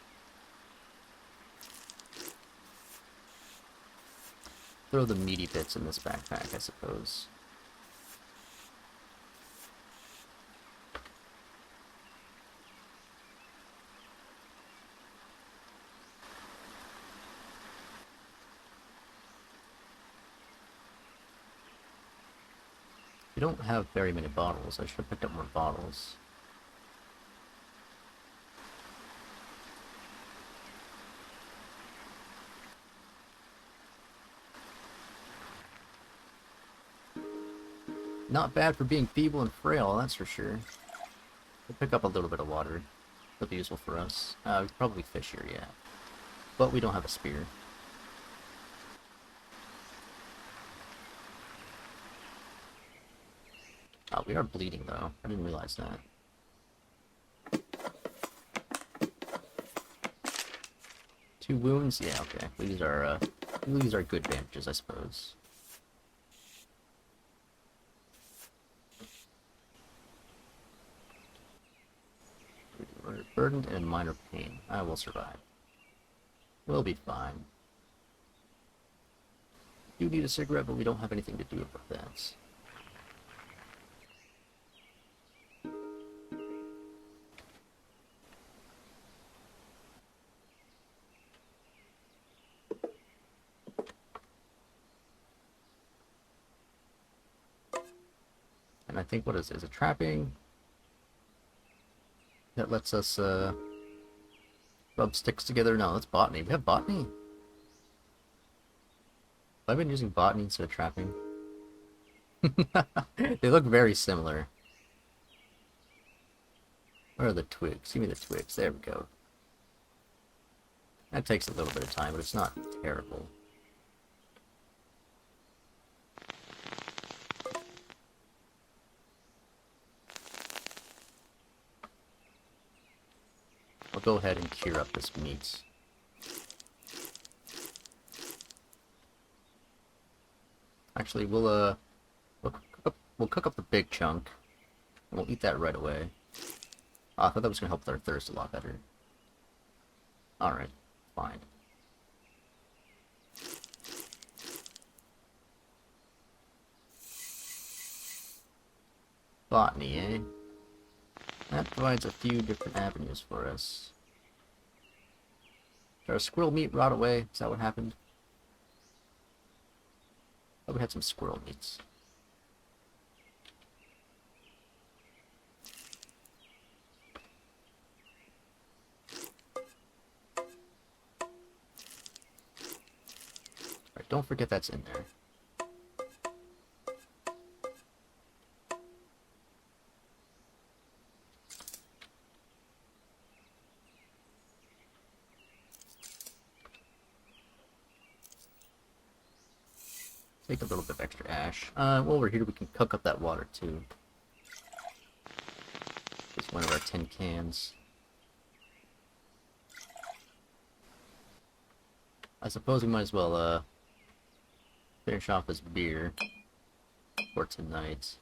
Throw the meaty bits in this backpack, I suppose. We don't have very many bottles. I should have picked up more bottles. Not bad for being feeble and frail, that's for sure. We'll pick up a little bit of water. That'll be useful for us. We could probably fish here, yeah. But we don't have a spear. We are bleeding, though. I didn't realize that. 2 wounds? Yeah, okay. These are good bandages, I suppose. We're burdened and minor pain. I will survive. We'll be fine. We do need a cigarette, but we don't have anything to do about that. And I think, what is it? Is it trapping? That lets us, rub sticks together? No, that's botany. We have botany? I've been using botany instead of trapping. They look very similar. Where are the twigs? Give me the twigs. There we go. That takes a little bit of time, but it's not terrible. I'll go ahead and cure up this meat. Actually, we'll cook up the big chunk, and we'll eat that right away. Oh, I thought that was gonna help with our thirst a lot better. Alright, fine. Botany, eh? That provides a few different avenues for us. Did our squirrel meat rot away? Is that what happened? Oh, we had some squirrel meats. Alright, don't forget that's in there. Take a little bit of extra ash. While we're here, we can cook up that water, too. It's one of our tin cans. I suppose we might as well, finish off this beer for tonight.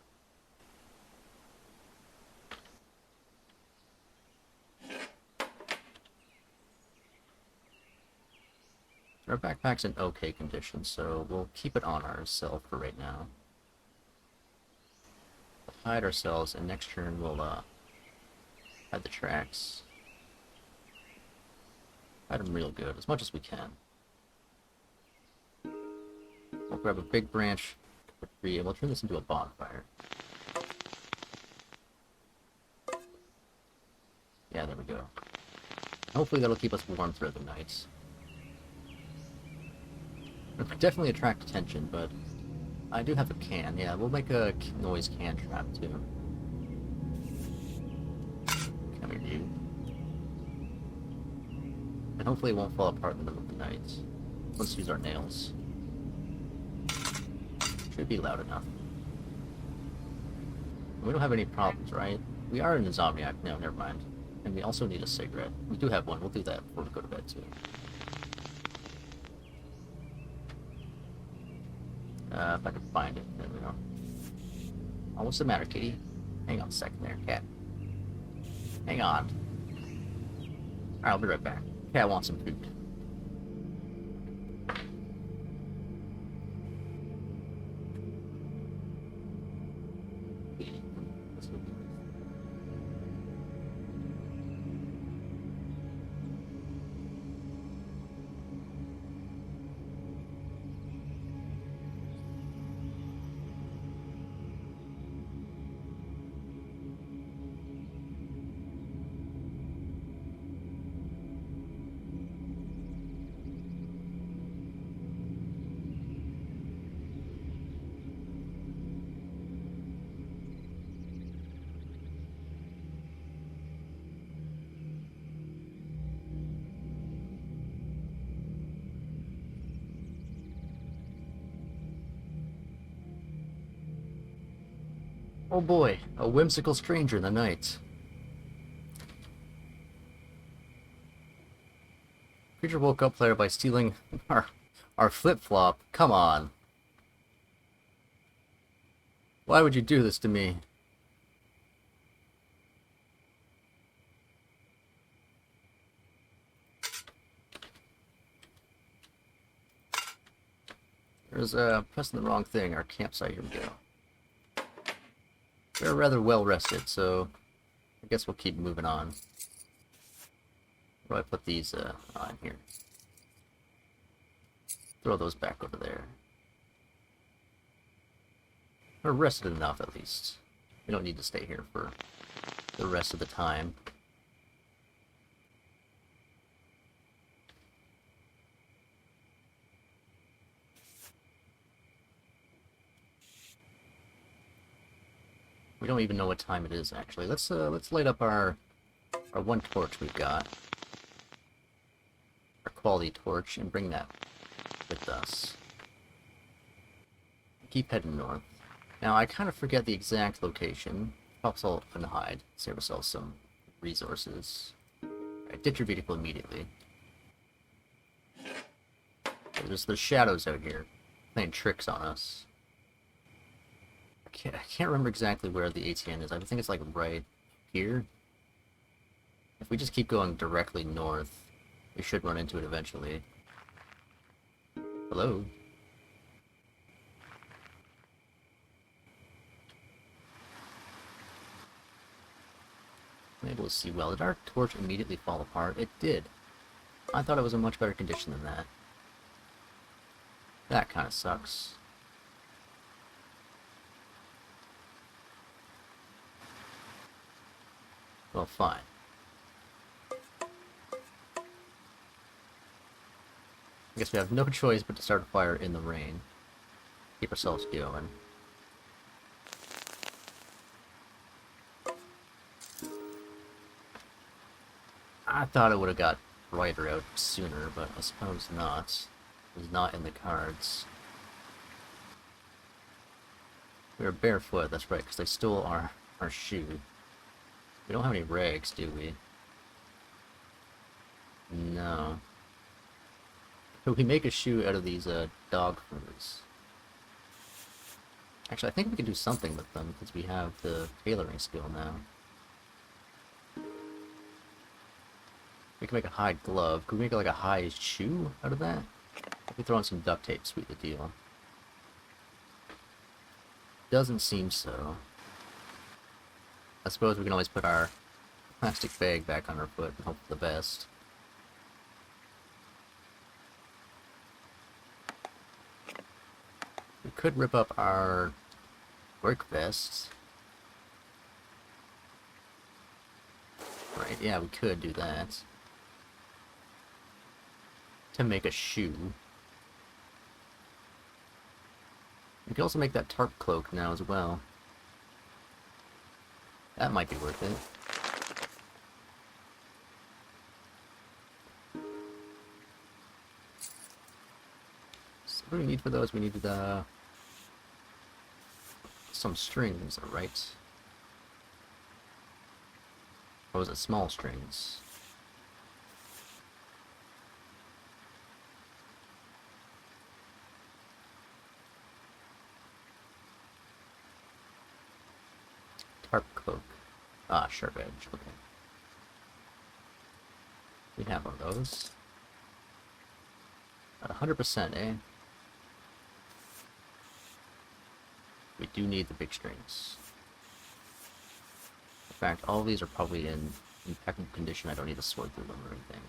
Our backpack's in okay condition, so we'll keep it on ourselves for right now. We'll hide ourselves, and next turn we'll, hide the tracks. Hide them real good, as much as we can. We'll grab a big branch for 3, and we'll turn this into a bonfire. Hopefully that'll keep us warm through the nights. It'll definitely attract attention, but I do have a can. Yeah, we'll make a noise can trap too. Come here, you. And hopefully it won't fall apart in the middle of the night. Let's use our nails. Should be loud enough. We don't have any problems, right? We are an insomniac. No, never mind. And we also need a cigarette. We do have one. We'll do that before we go to bed too. If I can find it. There we go. Oh, what's the matter, kitty? Hang on a second there, cat. Hang on. Alright, I'll be right back. Cat wants some food. Oh boy, a whimsical stranger in the night. Creature woke up player by stealing our flip-flop. Come on. Why would you do this to me? There's pressing the wrong thing. Our campsite. Here we go. We're rather well rested, so I guess we'll keep moving on. Where do I put these on here? Throw those back over there. We're rested enough, at least. We don't need to stay here for the rest of the time. We don't even know what time it is, actually. Let's light up our one torch we've got. Our quality torch, and bring that with us. Keep heading north. Now, I kind of forget the exact location. Helps all open the hide. Save ourselves some resources. Alright, ditch your vehicle immediately. There's shadows out here, playing tricks on us. I can't remember exactly where the ATN is. I think it's like right here. If we just keep going directly north, we should run into it eventually. Hello? I'm able to see well. Did our torch immediately fall apart? It did. I thought it was in much better condition than that. That kind of sucks. Well, fine. I guess we have no choice but to start a fire in the rain. Keep ourselves going. I thought it would have got brighter out sooner, but I suppose not. It was not in the cards. We were barefoot, that's right, because they stole our shoe. We don't have any rags, do we? No. Could we make a shoe out of these dog furs? Actually, I think we can do something with them because we have the tailoring skill now. We can make a hide glove. Could we make like a hide shoe out of that? If we throw in some duct tape, sweet the deal. Doesn't seem so. I suppose we can always put our plastic bag back on our foot and hope for the best. We could rip up our work vests. Right, yeah, we could do that. to make a shoe. We can also make that tarp cloak now as well. That might be worth it. So what do we need for those? We need some strings, right? Or was it small strings? Tarp cloak. Ah, sharp edge. Okay. We have one of those. At 100%, eh? We do need the big strings. In fact, all of these are probably in impeccable condition. I don't need to sort through them or anything.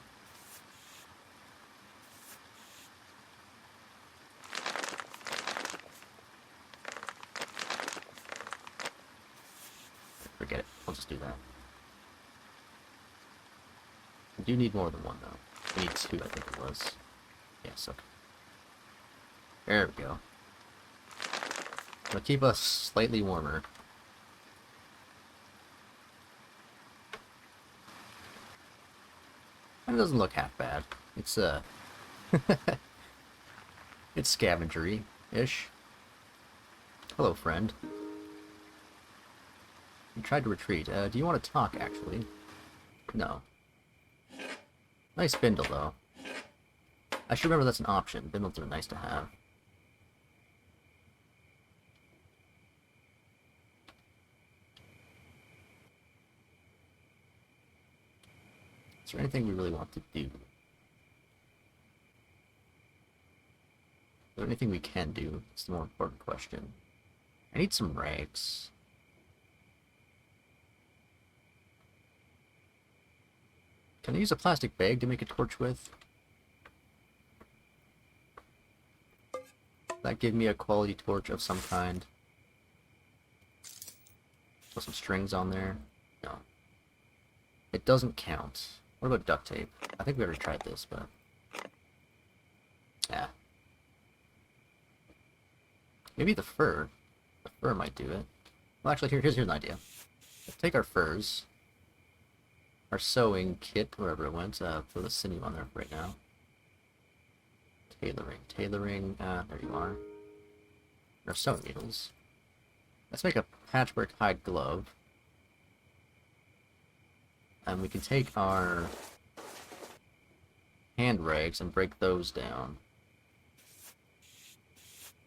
Forget it. I'll just do that. We do need more than one, though. We need two, I think it was. Yes, okay. There we go. It'll keep us slightly warmer. And it doesn't look half bad. It's, it's scavengery-ish. Hello, friend. You tried to retreat. Do you want to talk, actually? No. Nice bindle, though. I should remember that's an option. Bindles are nice to have. Is there anything we really want to do? Is there anything we can do? It's the more important question. I need some rags. Can I use a plastic bag to make a torch with? Does that give me a quality torch of some kind? Put some strings on there? No. It doesn't count. What about duct tape? I think we already tried this, but... yeah. Maybe the fur. The fur might do it. Well, actually, here's an idea. Let's take our furs. Our sewing kit, wherever it went, throw the sinew on there right now. Tailoring, there you are. Our sewing needles. Let's make a patchwork hide glove. And we can take our hand rags and break those down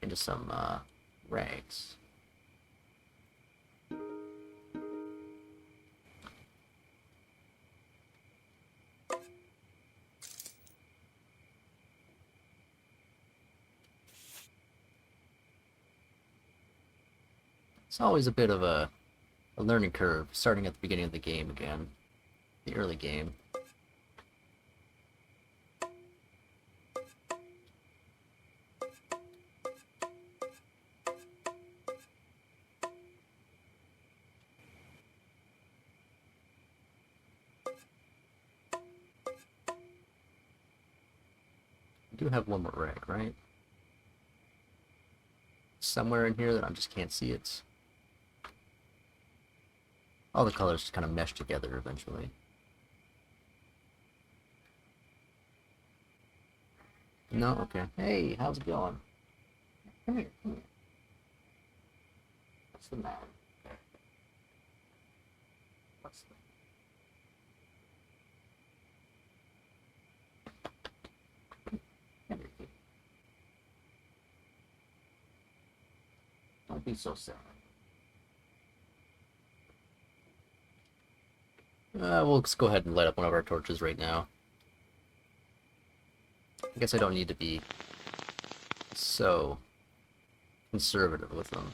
into some, rags. It's always a bit of a learning curve, starting at the beginning of the game again. The early game. We do have one more rag, right? Somewhere in here that I just can't see it. All the colors just kind of mesh together eventually. No? Okay. Hey, how's it going? Come here, come here. What's the matter? What's the... Come here, kid. Don't be so sad. We'll just go ahead and light up one of our torches right now. I guess I don't need to be so conservative with them.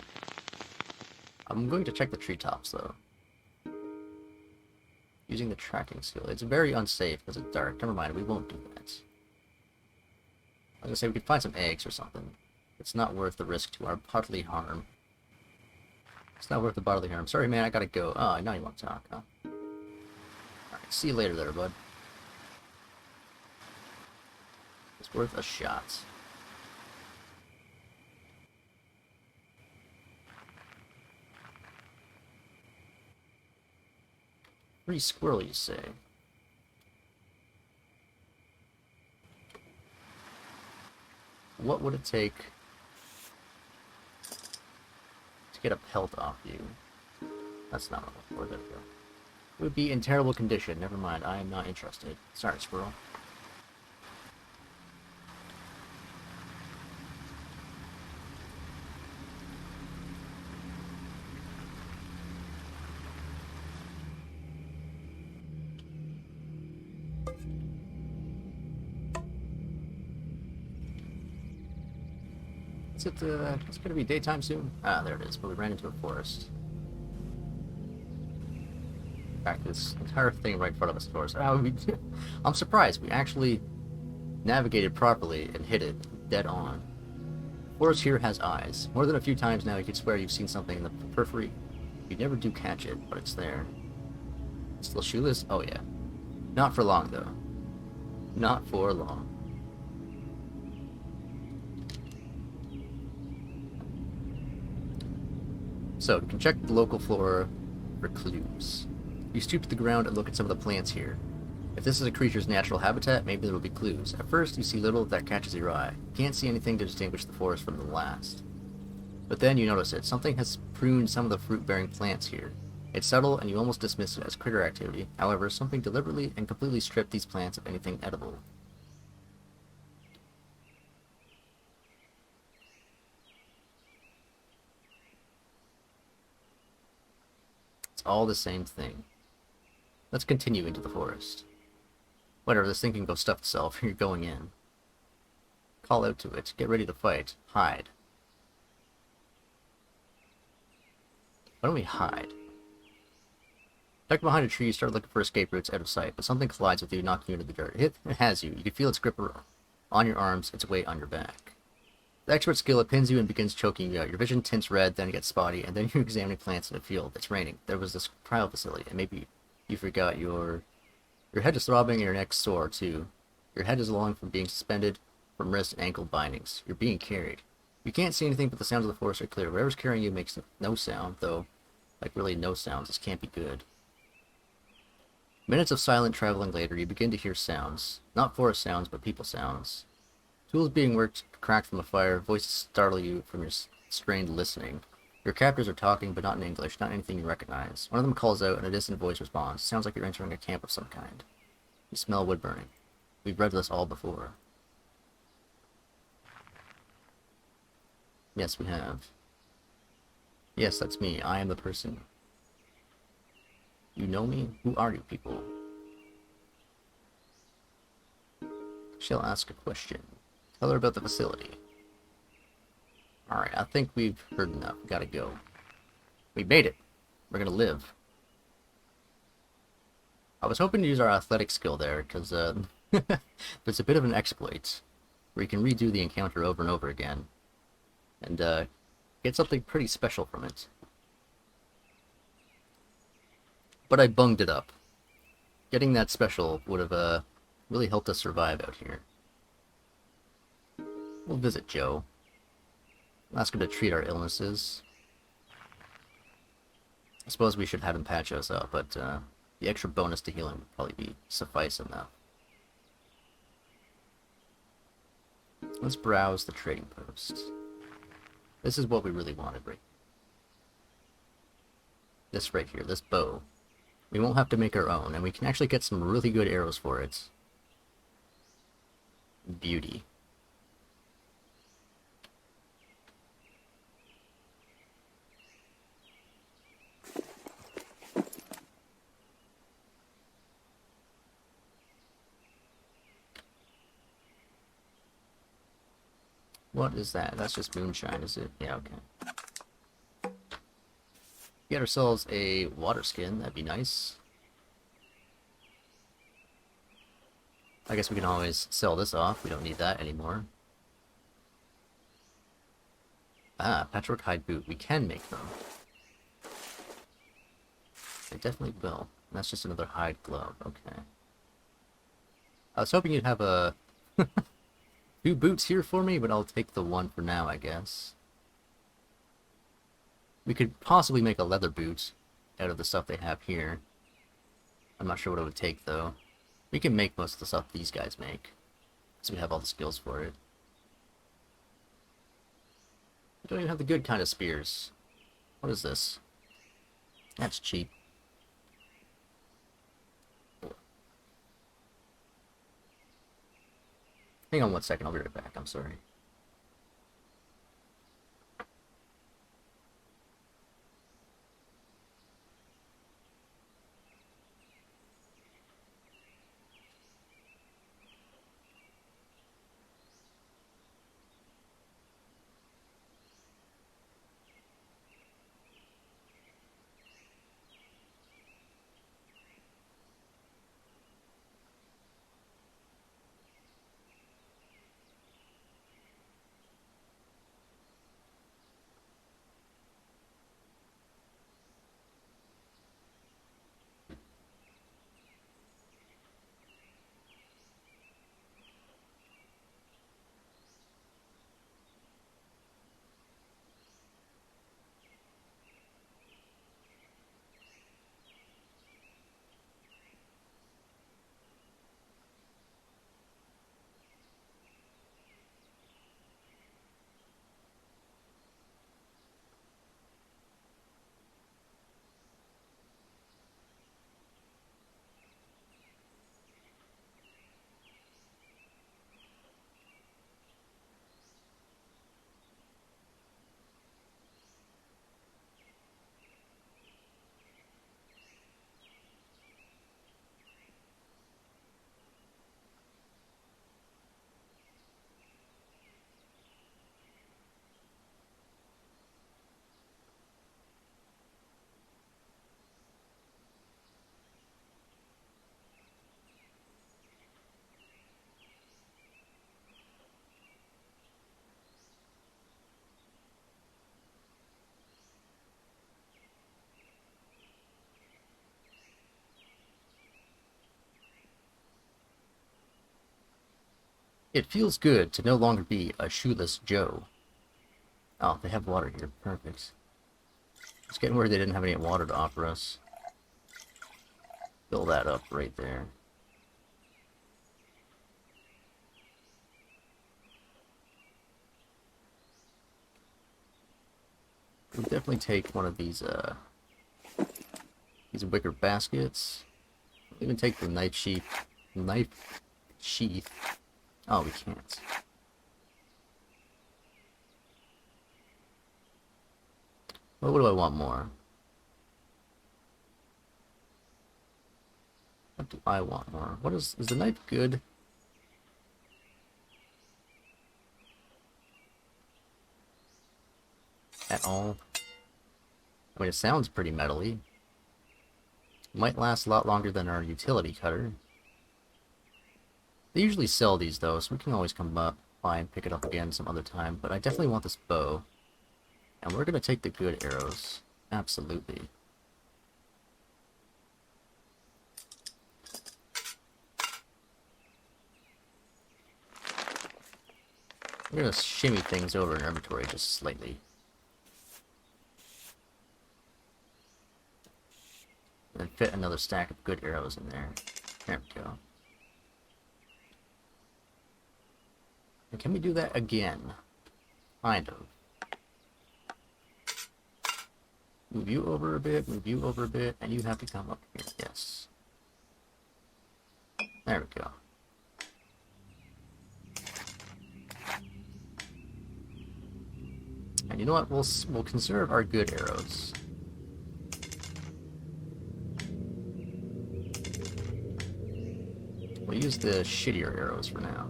I'm going to check the treetops, though. Using the tracking skill. It's very unsafe because it's dark. Never mind, we won't do that. I was gonna say we could find some eggs or something. It's not worth the risk to our bodily harm. It's not worth the bodily harm. Sorry, man, I gotta go. Oh, now you want to talk, huh? Alright, see you later there, bud. It's worth a shot. Pretty squirrely, you say? What would it take to get a pelt off you? That's not what I'm looking for. There we go. It would be in terrible condition. Never mind. I am not interested. Sorry, squirrel. Is it, it's gonna be daytime soon? Ah, there it is, but we ran into a forest. In fact, this entire thing right in front of us is forest. I'm surprised, we actually navigated properly and hit it dead on. The forest here has eyes. More than a few times now you could swear you've seen something in the periphery. You never do catch it, but it's there. Still shoeless? Oh yeah. Not for long, though. Not for long. So, you can check the local flora for clues. You stoop to the ground and look at some of the plants here. If this is a creature's natural habitat, maybe there will be clues. At first, you see little that catches your eye. You can't see anything to distinguish the forest from the last. But then you notice it. Something has pruned some of the fruit-bearing plants here. It's subtle, and you almost dismiss it as critter activity. However, something deliberately and completely stripped these plants of anything edible. All the same thing. Let's continue into the forest. Whatever, this thing can go stuff itself. You're going in. Call out to it. Get ready to fight. Hide. Why don't we hide? Duck behind a tree, you start looking for escape routes out of sight, but something collides with you, knocking you into the dirt. It has you. You can feel its grip on your arms, its weight on your back. The expert skill, it pins you and begins choking you out. Your vision tints red, then it gets spotty, and then you're examining plants in a field. It's raining. There was this cryo facility, and maybe you forgot your head is throbbing and your neck's sore, too. Your head is long from being suspended from wrist and ankle bindings. You're being carried. You can't see anything, but the sounds of the forest are clear. Whatever's carrying you makes no sound, though. Like, really no sounds. This can't be good. Minutes of silent traveling later, you begin to hear sounds. Not forest sounds, but people sounds. Tools being worked, cracked from a fire, voices startle you from your strained listening. Your captors are talking, but not in English, not anything you recognize. One of them calls out, and a distant voice responds. It sounds like you're entering a camp of some kind. You smell wood burning. We've read this all before. Yes, we have. Yes, that's me. I am the person. You know me? Who are you people? She'll ask a question. Tell her about the facility. Alright, I think we've heard enough. We gotta go. We made it. We're gonna live. I was hoping to use our athletic skill there, because there's a bit of an exploit where you can redo the encounter over and over again, and get something pretty special from it. But I bunged it up. Getting that special would have really helped us survive out here. We'll visit Joe. Ask him to treat our illnesses. I suppose we should have him patch us up, but the extra bonus to healing would probably suffice enough. Let's browse the trading post. This is what we really wanted, right? This right here, this bow. We won't have to make our own, and we can actually get some really good arrows for it. Beauty. What is that? That's just moonshine, is it? Yeah, okay. Get ourselves a water skin, that'd be nice. I guess we can always sell this off, we don't need that anymore. Ah, patchwork hide boot, we can make them. I definitely will. That's just another hide glove, okay. I was hoping you'd have a 2 boots here for me, but I'll take the 1 for now, I guess. We could possibly make a leather boot out of the stuff they have here. I'm not sure what it would take, though. We can make most of the stuff these guys make, so we have all the skills for it. We don't even have the good kind of spears. What is this? That's cheap. Hang on 1 second, I'll be right back, I'm sorry. It feels good to no longer be a shoeless Joe. Oh, they have water here. Perfect. Just getting worried they didn't have any water to offer us. Fill that up right there. We'll definitely take one of these wicker baskets. We'll even take the knife sheath. Oh, we can't. Well, what do I want more? What do I want more? What is the knife good? At all? I mean, it sounds pretty metally. Might last a lot longer than our utility cutter. They usually sell these though, so we can always come by and pick it up again some other time. But I definitely want this bow. And we're gonna take the good arrows. Absolutely. We're gonna shimmy things over in our inventory just slightly. And fit another stack of good arrows in there. There we go. And can we do that again? Kind of. Move you over a bit, and you have to come up here. Yes. There we go. And you know what? We'll conserve our good arrows. We'll use the shittier arrows for now.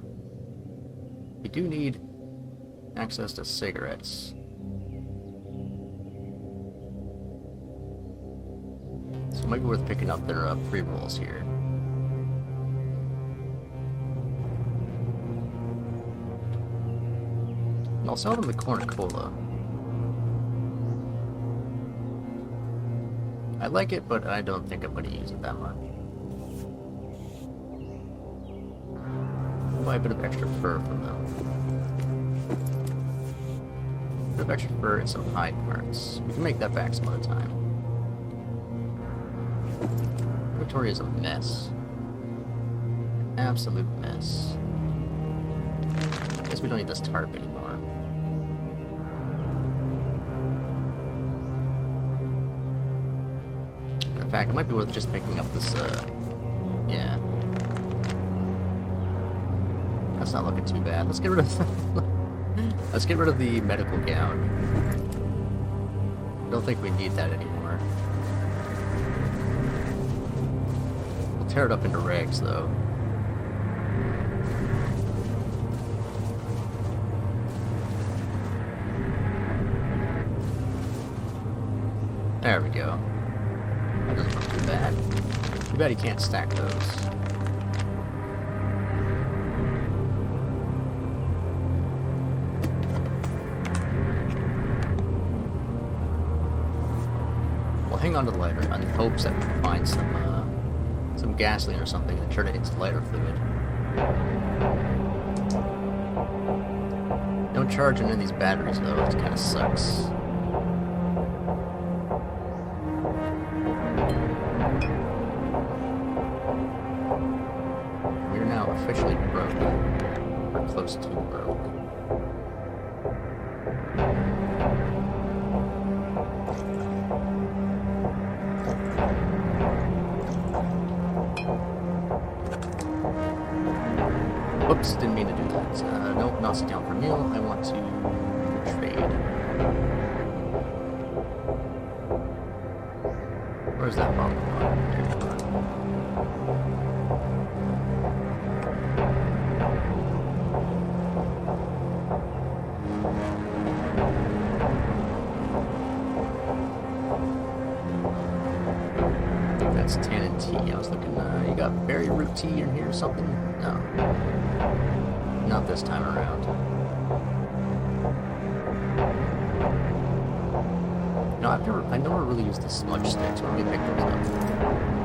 We do need access to cigarettes. So it might be worth picking up their pre-rolls here. And I'll sell them the cornucola. I like it, but I don't think I'm going to use it that much. Buy a bit of extra fur from them. bit of extra fur and some hide parts. We can make that back some other time. Inventory is a mess. Absolute mess. Guess we don't need this tarp anymore. In fact, it might be worth just picking up this, yeah. That's not looking too bad. Let's get rid of let's get rid of the medical gown. Don't think we need that anymore. We'll tear it up into rags, though. There we go. That doesn't look too bad. Too bad you can't stack those. We'll hang on to the lighter in hopes that we can find some gasoline or something and turn it into lighter fluid. Don't charge any of these batteries though, it kind of sucks. We're now officially broke. We're close to broke. Whoops, didn't mean to do that. Nope, not sit down for a meal. I want to trade. Where's that bottle of water? I think that's tannin tea. I was looking, you got berry root tea in here or something? No. Not this time around. No, I never really used the smudge sticks. Let me pick those up.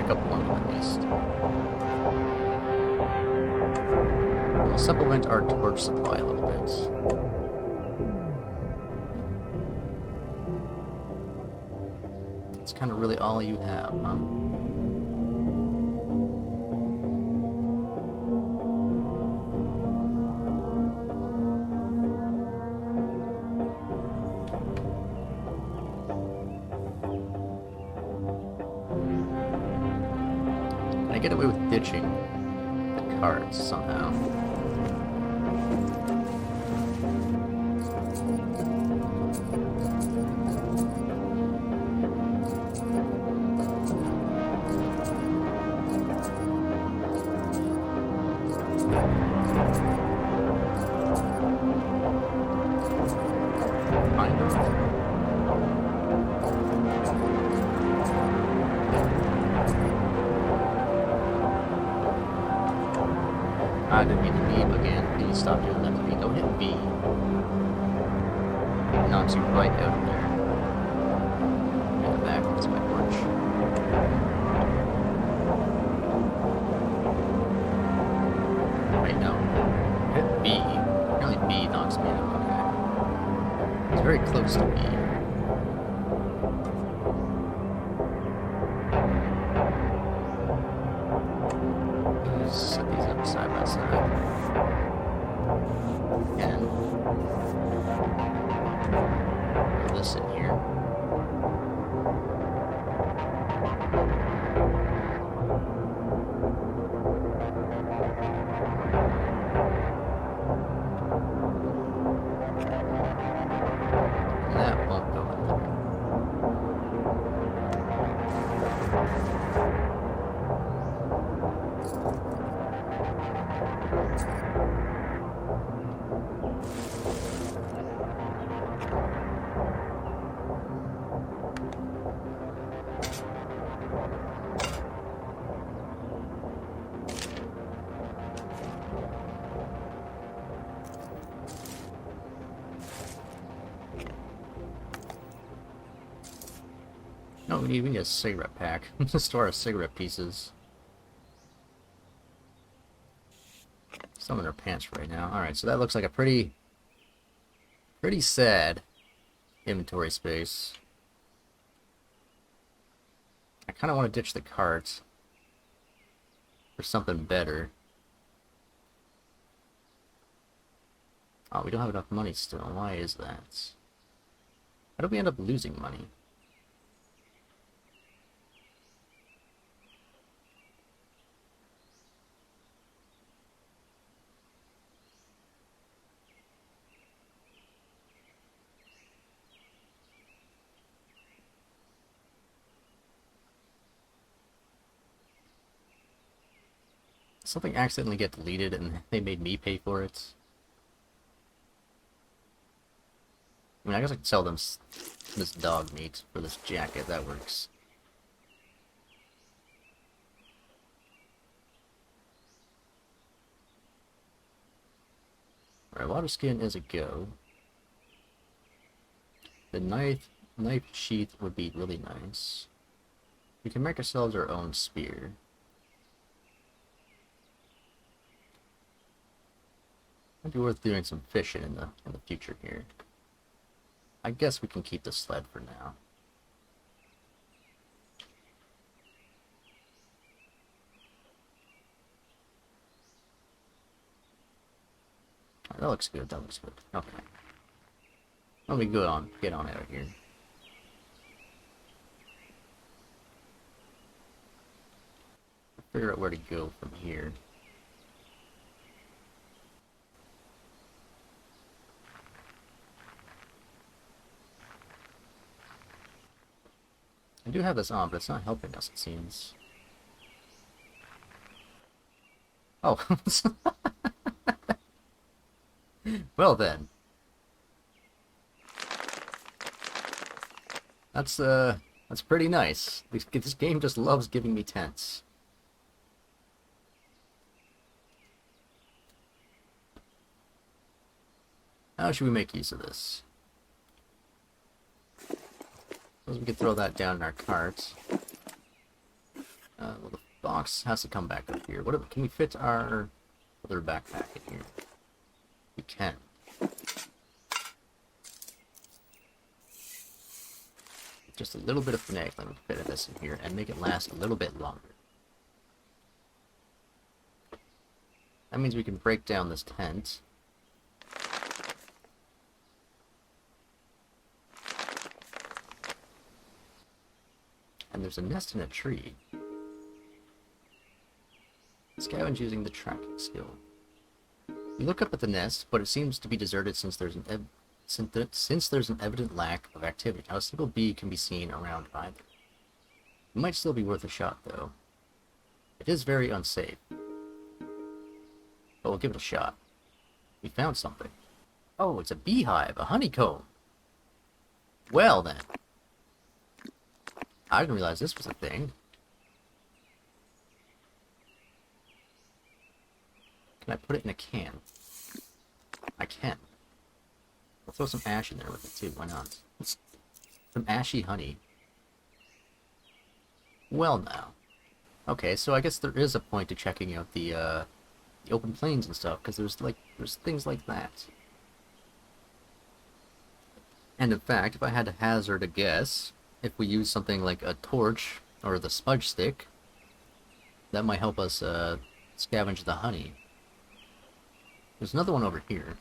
Pick up one of them at least. We'll supplement our torch supply a little bit. It's kind of really all you have, huh? Get away with ditching the carts somehow. Kind of. I didn't mean to leave again. Please stop doing that to me. Don't hit B. Knocks you right out of there. In the back, that's my torch. Wait, no. Hit B. Apparently B knocks me out. Okay. It's very close to B. Set these up side by side. And put this in here. And that won't go in there. No, we need a cigarette pack. Store our cigarette pieces. Some in our pants right now. Alright, so that looks like a pretty sad inventory space. I kind of want to ditch the cart for something better. Oh, we don't have enough money still. Why is that? How did we end up losing money? Something accidentally get deleted and they made me pay for it. I mean, I guess I could sell them this dog meat for this jacket. That works. Alright, water skin is a go. The knife sheath would be really nice. We can make ourselves our own spear. Might be worth doing some fishing in the future here. I guess we can keep the sled for now. That looks good, that looks good. Okay. Let me get on out of here. Figure out where to go from here. I do have this on, but it's not helping us, it seems. Oh. Well then. That's pretty nice. This game just loves giving me tents. How should we make use of this? Suppose we could throw that down in our cart. Well, the box has to come back up here. Can we fit our other backpack in here? We can. Just a little bit of finagling to fit this in here and make it last a little bit longer. That means we can break down this tent. And there's a nest in a tree. Scavenge using the tracking skill. You look up at the nest, but it seems to be deserted since there's an evident lack of activity. Not a single bee can be seen around either. It might still be worth a shot, though. It is very unsafe. But we'll give it a shot. We found something. Oh, it's a beehive, a honeycomb. Well then. I didn't realize this was a thing. Can I put it in a can? I can. I'll throw some ash in there with it too, why not? Some ashy honey. Well now. Okay, so I guess there is a point to checking out the open plains and stuff, because there's things like that. And in fact, if I had to hazard a guess, if we use something like a torch or the smudge stick, that might help us scavenge the honey. There's another one over here.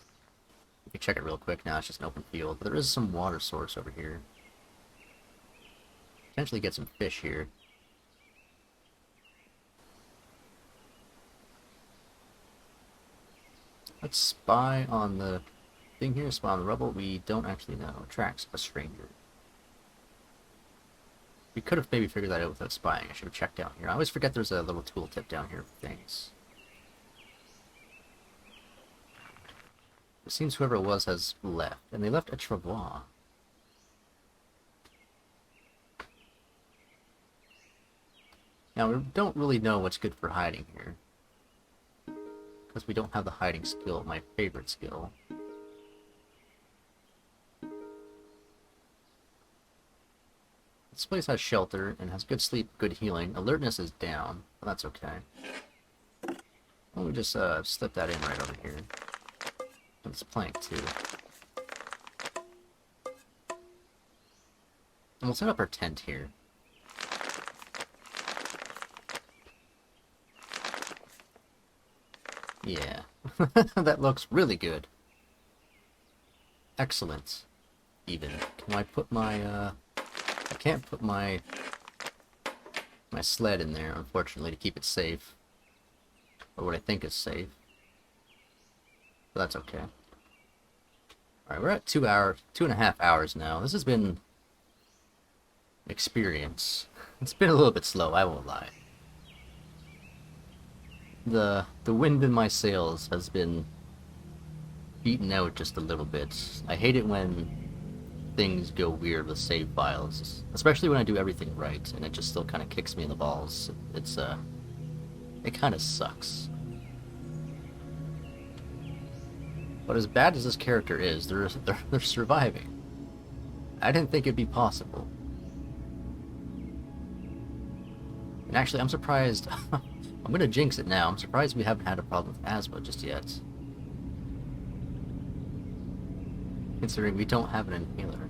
We can check it real quick. Now it's just an open field, but there is some water source over here. Potentially get some fish here. Let's spy on the thing here, spy on the rubble. We don't actually know. Tracks of a stranger. We could have maybe figured that out without spying. I should have checked down here. I always forget there's a little tooltip down here for things. It seems whoever it was has left, and they left a travois. Now, we don't really know what's good for hiding here, because we don't have the hiding skill, my favorite skill. This place has shelter, and has good sleep, good healing. Alertness is down, but that's okay. Why don't we just slip that in right over here. It's plank too. And we'll set up our tent here. Yeah. That looks really good. Excellent. Even. Can I put my, I can't put my sled in there, unfortunately, to keep it safe. Or what I think is safe. But that's okay. Alright, we're at 2.5 hours now. This has been an experience. It's been a little bit slow, I won't lie. The wind in my sails has been beaten out just a little bit. I hate it when things go weird with save files, especially when I do everything right and it just still kind of kicks me in the balls. It kind of sucks. But as bad as this character is, they're surviving. I didn't think it'd be possible. And actually, I'm surprised. I'm gonna jinx it now. I'm surprised we haven't had a problem with asthma just yet. Considering we don't have an inhaler.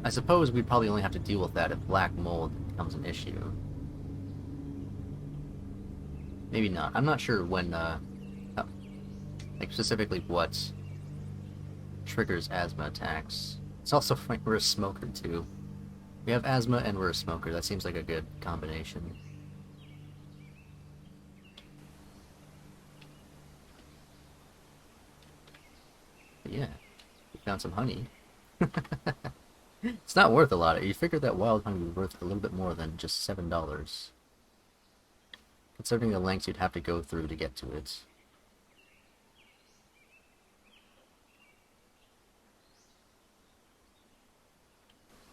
I suppose we'd probably only have to deal with that if black mold becomes an issue. Maybe not. I'm not sure when, like specifically what triggers asthma attacks. It's also funny, we're a smoker too. We have asthma and we're a smoker. That seems like a good combination. But yeah, we found some honey. It's not worth a lot. You figured that wild honey would be worth a little bit more than just $7. Considering the lengths you'd have to go through to get to it.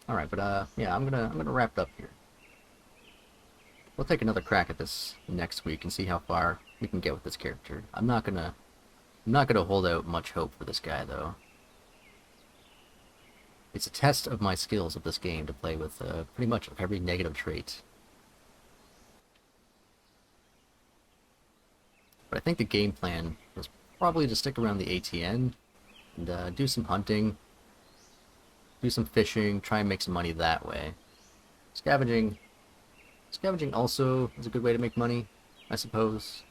Alright, but yeah, I'm gonna wrap it up here. We'll take another crack at this next week and see how far we can get with this character. I'm not gonna hold out much hope for this guy though. It's a test of my skills of this game to play with pretty much every negative trait. But I think the game plan was probably to stick around the ATN and do some hunting, do some fishing, try and make some money that way. Scavenging also is a good way to make money, I suppose.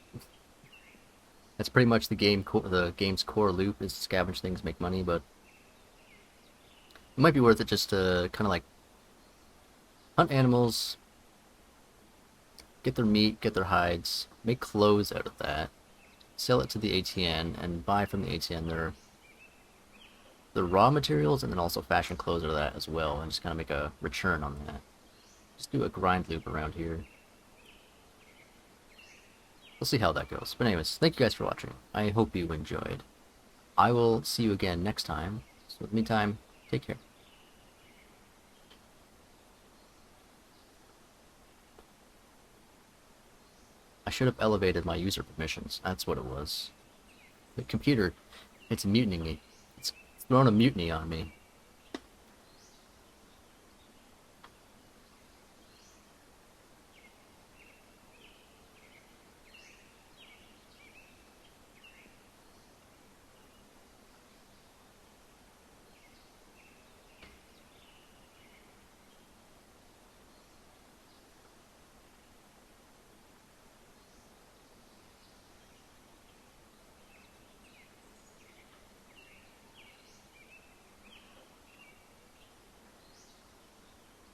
That's pretty much the game's core loop is to scavenge things, make money, but it might be worth it just to kind of like hunt animals, get their meat, get their hides, make clothes out of that, sell it to the ATN, and buy from the ATN their raw materials, and then also fashion clothes out of that as well, and just kind of make a return on that. Just do a grind loop around here. We'll see how that goes. But anyways, thank you guys for watching. I hope you enjoyed. I will see you again next time. So in the meantime, take care. I should have elevated my user permissions. That's what it was. The computer, it's mutinying me. It's thrown a mutiny on me.